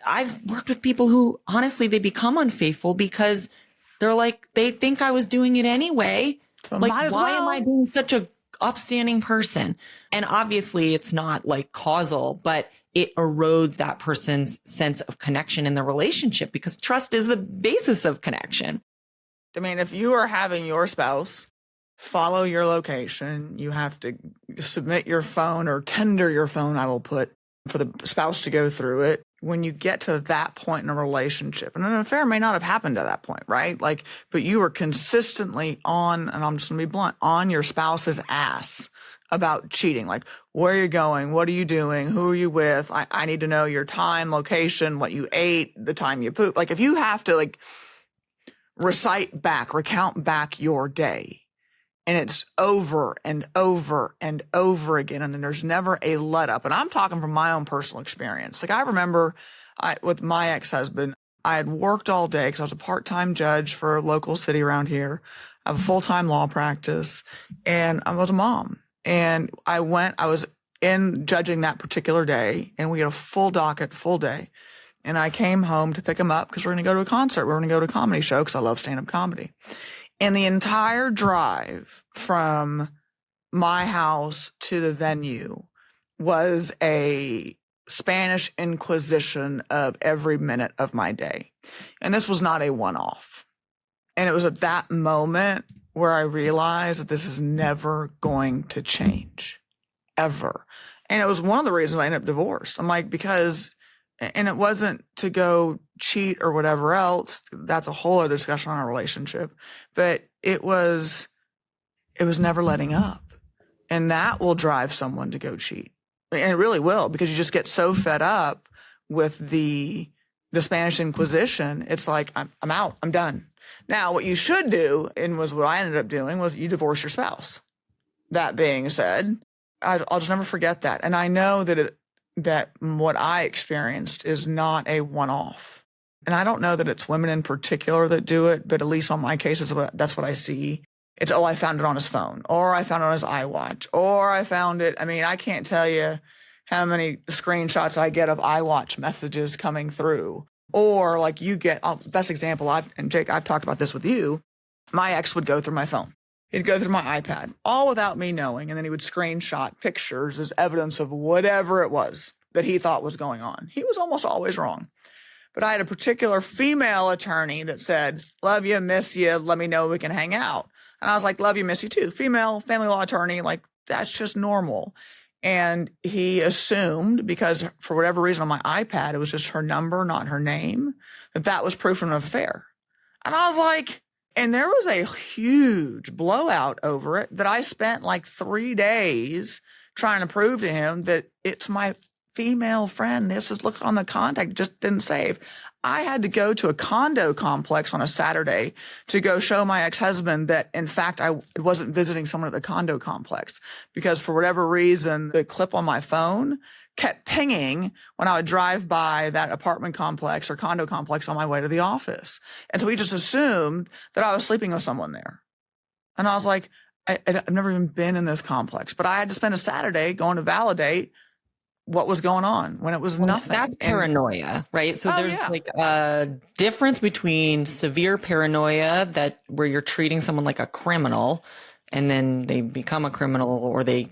A: I've worked with people who honestly, they become unfaithful because they're like, they think I was doing it anyway.
B: So
A: like, why am I being such a upstanding person? And obviously it's not like causal, but it erodes that person's sense of connection in the relationship because trust is the basis of connection.
B: I mean, if you are having your spouse follow your location, you have to submit your phone or tender your phone, I will put, for the spouse to go through it. When you get to that point in a relationship, and an affair may not have happened at that point, right? Like, but you were consistently on, and I'm just gonna be blunt, on your spouse's ass about cheating. Like, where are you going? What are you doing? Who are you with? I need to know your time, location, what you ate, the time you pooped. Like, if you have to like recount back your day, and it's over and over and over again, and then there's never a let up. And I'm talking from my own personal experience. Like, I remember with my ex-husband, I had worked all day because I was a part-time judge for a local city around here. I have a full-time law practice, and I was a mom. And I was in judging that particular day, and we had a full docket, full day. And I came home to pick him up because we're going to go to a concert. We're going to go to a comedy show because I love stand-up comedy. And the entire drive from my house to the venue was a Spanish Inquisition of every minute of my day. And this was not a one-off. And it was at that moment where I realized that this is never going to change, ever. And it was one of the reasons I ended up divorced. I'm like, because, and it wasn't to go cheat or whatever else. That's a whole other discussion on our relationship. But it was never letting up. And that will drive someone to go cheat. And it really will, because you just get so fed up with the Spanish Inquisition. It's like, I'm out, I'm done. Now, what you should do, and was what I ended up doing, was you divorce your spouse. That being said, I'll just never forget that. And I know that what I experienced is not a one-off. And I don't know that it's women in particular that do it, but at least on my cases, that's what I see. It's, I found it on his phone, or I found it on his iWatch, or I found it. I mean, I can't tell you how many screenshots I get of iWatch messages coming through. Or like you get, best example, and Jake, I've talked about this with you. My ex would go through my phone. He'd go through my iPad, all without me knowing, and then he would screenshot pictures as evidence of whatever it was that he thought was going on. He was almost always wrong. But I had a particular female attorney that said, love you, miss you, let me know we can hang out. And I was like, love you, miss you too. Female family law attorney, like that's just normal. And he assumed, because for whatever reason on my iPad, it was just her number, not her name, that was proof of an affair. And I was like, and there was a huge blowout over it that I spent like 3 days trying to prove to him that it's my female friend. This is, look on the contact, just didn't save. I had to go to a condo complex on a Saturday to go show my ex-husband that, in fact, I wasn't visiting someone at the condo complex, because for whatever reason, the clip on my phone kept pinging when I would drive by that apartment complex or condo complex on my way to the office. And so he just assumed that I was sleeping with someone there. And I was like, I've never even been in this complex, but I had to spend a Saturday going to validate what was going on when it was nothing.
A: That's paranoia, right? So there's like a difference between severe paranoia where you're treating someone like a criminal and then they become a criminal or they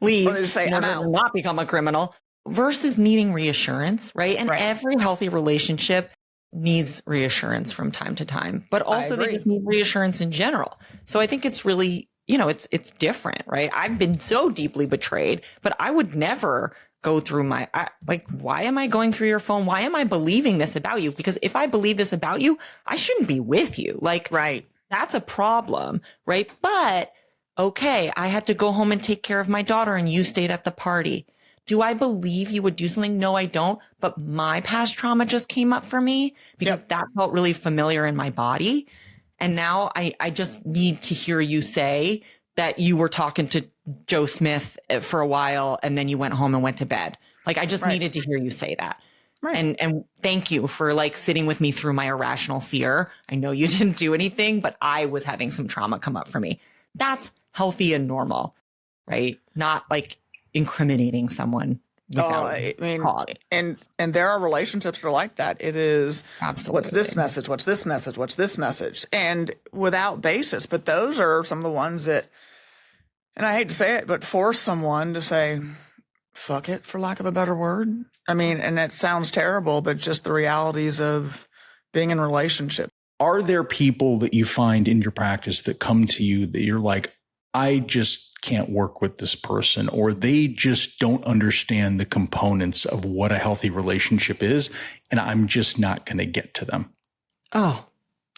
A: leave
B: or they just say, I'm out.
A: Not become a criminal, versus needing reassurance, right? And every healthy relationship needs reassurance from time to time, but also they just need reassurance in general. So I think it's really, it's different, right? I've been so deeply betrayed, but I would never go through why am I going through your phone? Why am I believing this about you? Because if I believe this about you, I shouldn't be with you. That's a problem, right? But okay, I had to go home and take care of my daughter and you stayed at the party. Do I believe you would do something? No, I don't. But my past trauma just came up for me because that felt really familiar in my body. And now I just need to hear you say that you were talking to Joe Smith for a while and then you went home and went to bed. Like, I just needed to hear you say that. Right. And thank you for sitting with me through my irrational fear. I know you didn't do anything, but I was having some trauma come up for me. That's healthy and normal, right? Not incriminating someone without cause.
B: And there are relationships that are like that. It is,
A: absolutely,
B: what's this message? What's this message? What's this message? And without basis. But those are some of the ones that, and I hate to say it, but force someone to say, fuck it, for lack of a better word. And it sounds terrible, but just the realities of being in a relationship.
C: Are there people that you find in your practice that come to you that you're like, I just can't work with this person, or they just don't understand the components of what a healthy relationship is, and I'm just not going to get to them?
A: Oh,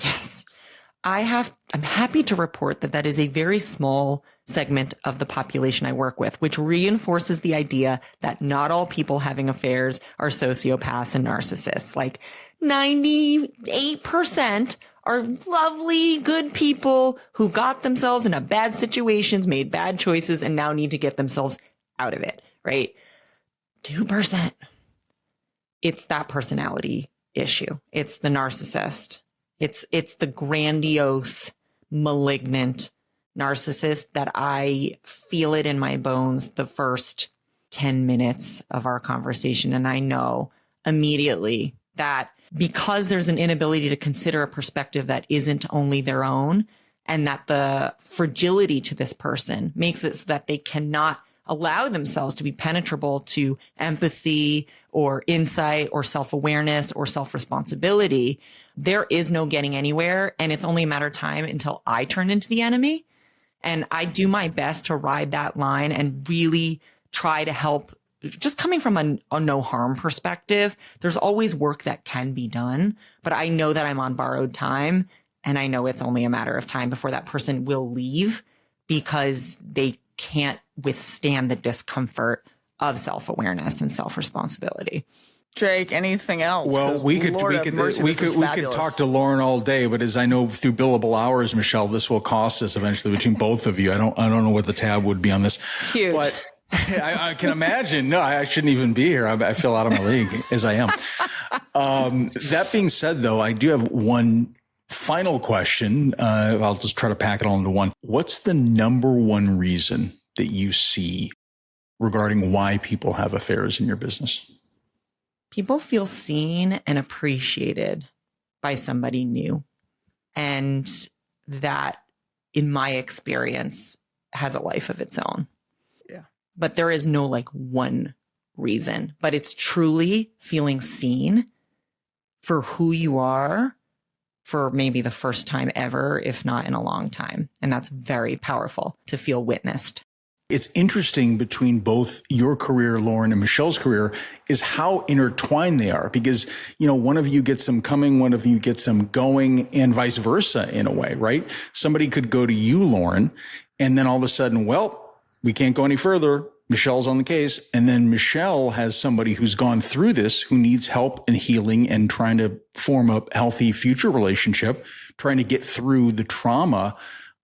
A: yes. I'm happy to report that is a very small segment of the population I work with, which reinforces the idea that not all people having affairs are sociopaths and narcissists. 98% are lovely, good people who got themselves in bad situations, made bad choices, and now need to get themselves out of it, right? 2%. It's that personality issue. It's the narcissist. It's the grandiose, malignant narcissist that I feel it in my bones the first 10 minutes of our conversation. And I know immediately that because there's an inability to consider a perspective that isn't only their own, and that the fragility to this person makes it so that they cannot allow themselves to be penetrable to empathy or insight or self-awareness or self-responsibility, there is no getting anywhere. And it's only a matter of time until I turn into the enemy. And I do my best to ride that line and really try to help. Just coming from a no harm perspective, there's always work that can be done, but I know that I'm on borrowed time, and I know it's only a matter of time before that person will leave because they can't withstand the discomfort of self-awareness and self-responsibility.
B: Jake, anything else?
C: Well, we could talk to Lauren all day, but as I know through billable hours, Michele, this will cost us eventually between both of you. I don't know what the tab would be on this.
A: It's huge.
C: But I can imagine. No, I shouldn't even be here. I feel out of my league as I am. That being said, though, I do have one final question. I'll just try to pack it all into one. What's the number one reason that you see regarding why people have affairs in your business?
A: People feel seen and appreciated by somebody new. And that, in my experience, has a life of its own.
B: Yeah.
A: But there is no like one reason, but it's truly feeling seen for who you are for maybe the first time ever, if not in a long time. And that's very powerful to feel witnessed.
C: It's interesting between both your career, Lauren, and Michele's career is how intertwined they are, because, one of you gets them coming, one of you gets them going, and vice versa in a way, right? Somebody could go to you, Lauren, and then all of a sudden, well, we can't go any further. Michelle's on the case. And then Michele has somebody who's gone through this, who needs help and healing and trying to form a healthy future relationship, trying to get through the trauma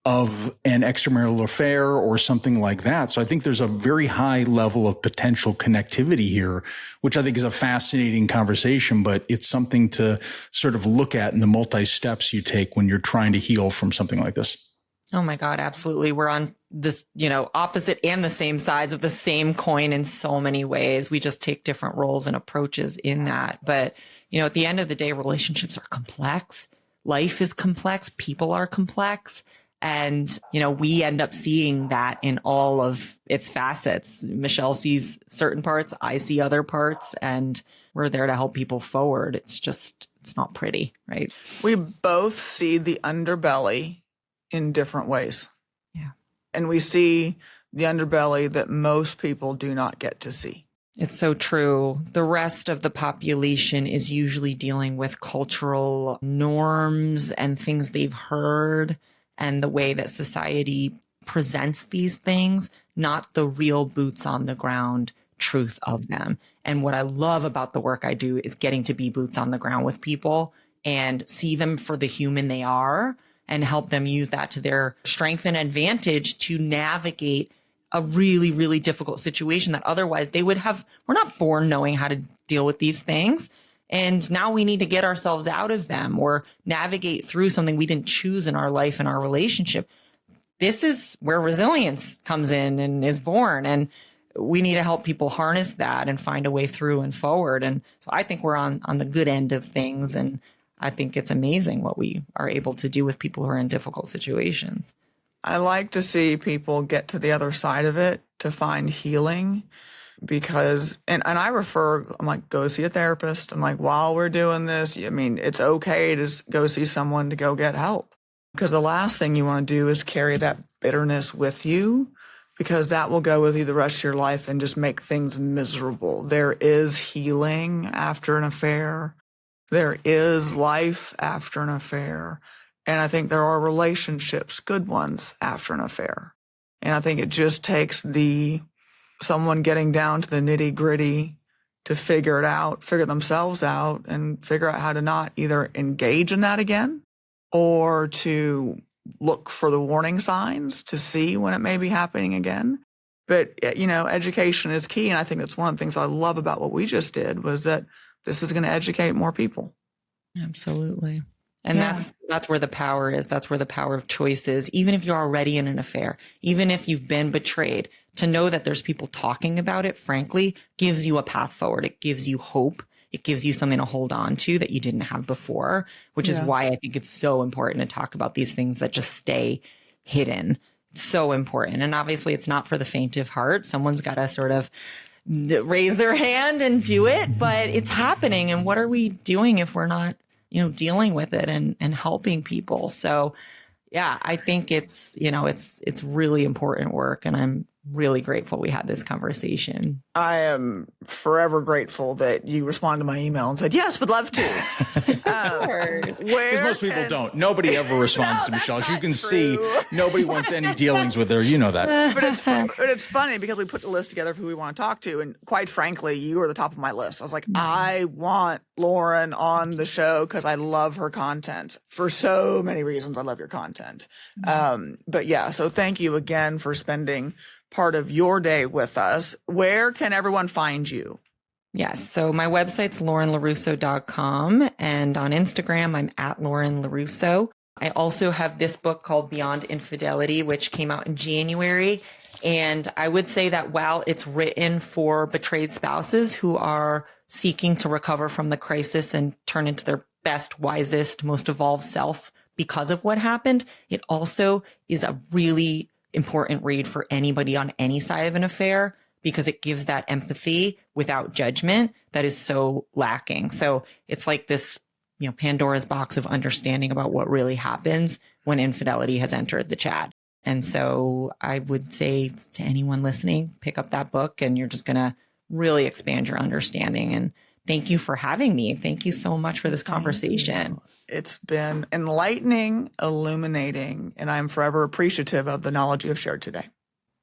C: of an extramarital affair or something like that. So I think there's a very high level of potential connectivity here, which I think is a fascinating conversation, but it's something to sort of look at in the multi-steps you take when you're trying to heal from something like this.
A: Oh my God, absolutely. We're on this, opposite and the same sides of the same coin in so many ways. We just take different roles and approaches in that. But, at the end of the day, relationships are complex. Life is complex. People are complex. And, we end up seeing that in all of its facets. Michele sees certain parts. I see other parts, and we're there to help people forward. It's not pretty, right?
B: We both see the underbelly in different ways.
A: Yeah.
B: And we see the underbelly that most people do not get to see.
A: It's so true. The rest of the population is usually dealing with cultural norms and things they've heard and the way that society presents these things, not the real boots on the ground truth of them. And what I love about the work I do is getting to be boots on the ground with people and see them for the human they are and help them use that to their strength and advantage to navigate a really, really difficult situation that otherwise they would have. We're not born knowing how to deal with these things. And now we need to get ourselves out of them or navigate through something we didn't choose in our life and our relationship. This is where resilience comes in and is born. And we need to help people harness that and find a way through and forward. And so I think we're on the good end of things. And I think it's amazing what we are able to do with people who are in difficult situations.
B: I like to see people get to the other side of it to find healing because, and I refer, I'm like, go see a therapist. I'm like, while we're doing this, it's okay to go see someone to go get help, because the last thing you want to do is carry that bitterness with you, because that will go with you the rest of your life and just make things miserable. There is healing after an affair. There is life after an affair. And I think there are relationships, good ones, after an affair. And I think it just takes someone getting down to the nitty gritty to figure it out, figure themselves out, and figure out how to not either engage in that again or to look for the warning signs to see when it may be happening again. But, education is key. And I think that's one of the things I love about what we just did was that this is going to educate more people.
A: Absolutely. And that's where the power is. That's where the power of choice is. Even if you're already in an affair, even if you've been betrayed, to know that there's people talking about it, frankly, gives you a path forward. It gives you hope. It gives you something to hold on to that you didn't have before, which is why I think it's so important to talk about these things that just stay hidden. It's so important. And obviously it's not for the faint of heart. Someone's got to sort of raise their hand and do it, but it's happening. And what are we doing if we're not, dealing with it and helping people? So yeah, I think it's really important work, and I'm really grateful we had this conversation.
B: I am forever grateful that you responded to my email and said, yes, would love to.
C: Because most people don't. Nobody ever responds to Michele. As you can see, nobody wants any dealings with her. You know that.
B: But it's funny because we put the list together of who we want to talk to. And quite frankly, you were the top of my list. I was like, I want Lauren on the show because I love her content for so many reasons. I love your content. But yeah, so thank you again for spending part of your day with us. Where can everyone find you?
A: Yes. So my website's laurenlarusso.com, and on Instagram, I'm at Lauren LaRusso. I also have this book called Beyond Infidelity, which came out in January. And I would say that while it's written for betrayed spouses who are seeking to recover from the crisis and turn into their best, wisest, most evolved self because of what happened, it also is a really important read for anybody on any side of an affair, because it gives that empathy without judgment that is so lacking. So it's like this, Pandora's box of understanding about what really happens when infidelity has entered the chat. And so I would say to anyone listening, pick up that book and you're just going to really expand your understanding. And thank you for having me. Thank you so much for this conversation.
B: It's been enlightening, illuminating, and I'm forever appreciative of the knowledge you have shared today.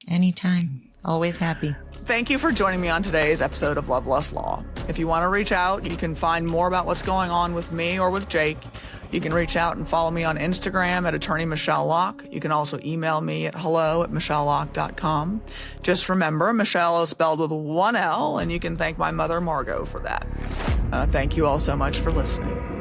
A: Anytime. Always happy.
B: Thank you for joining me on today's episode of Love, Lust, Law. If you want to reach out, you can find more about what's going on with me or with Jake. You can reach out and follow me on Instagram at attorney Michele Locke. You can also email me at hello@michelelocke.com. Just remember, Michele is spelled with one L, and you can thank my mother, Margot, for that. Thank you all so much for listening.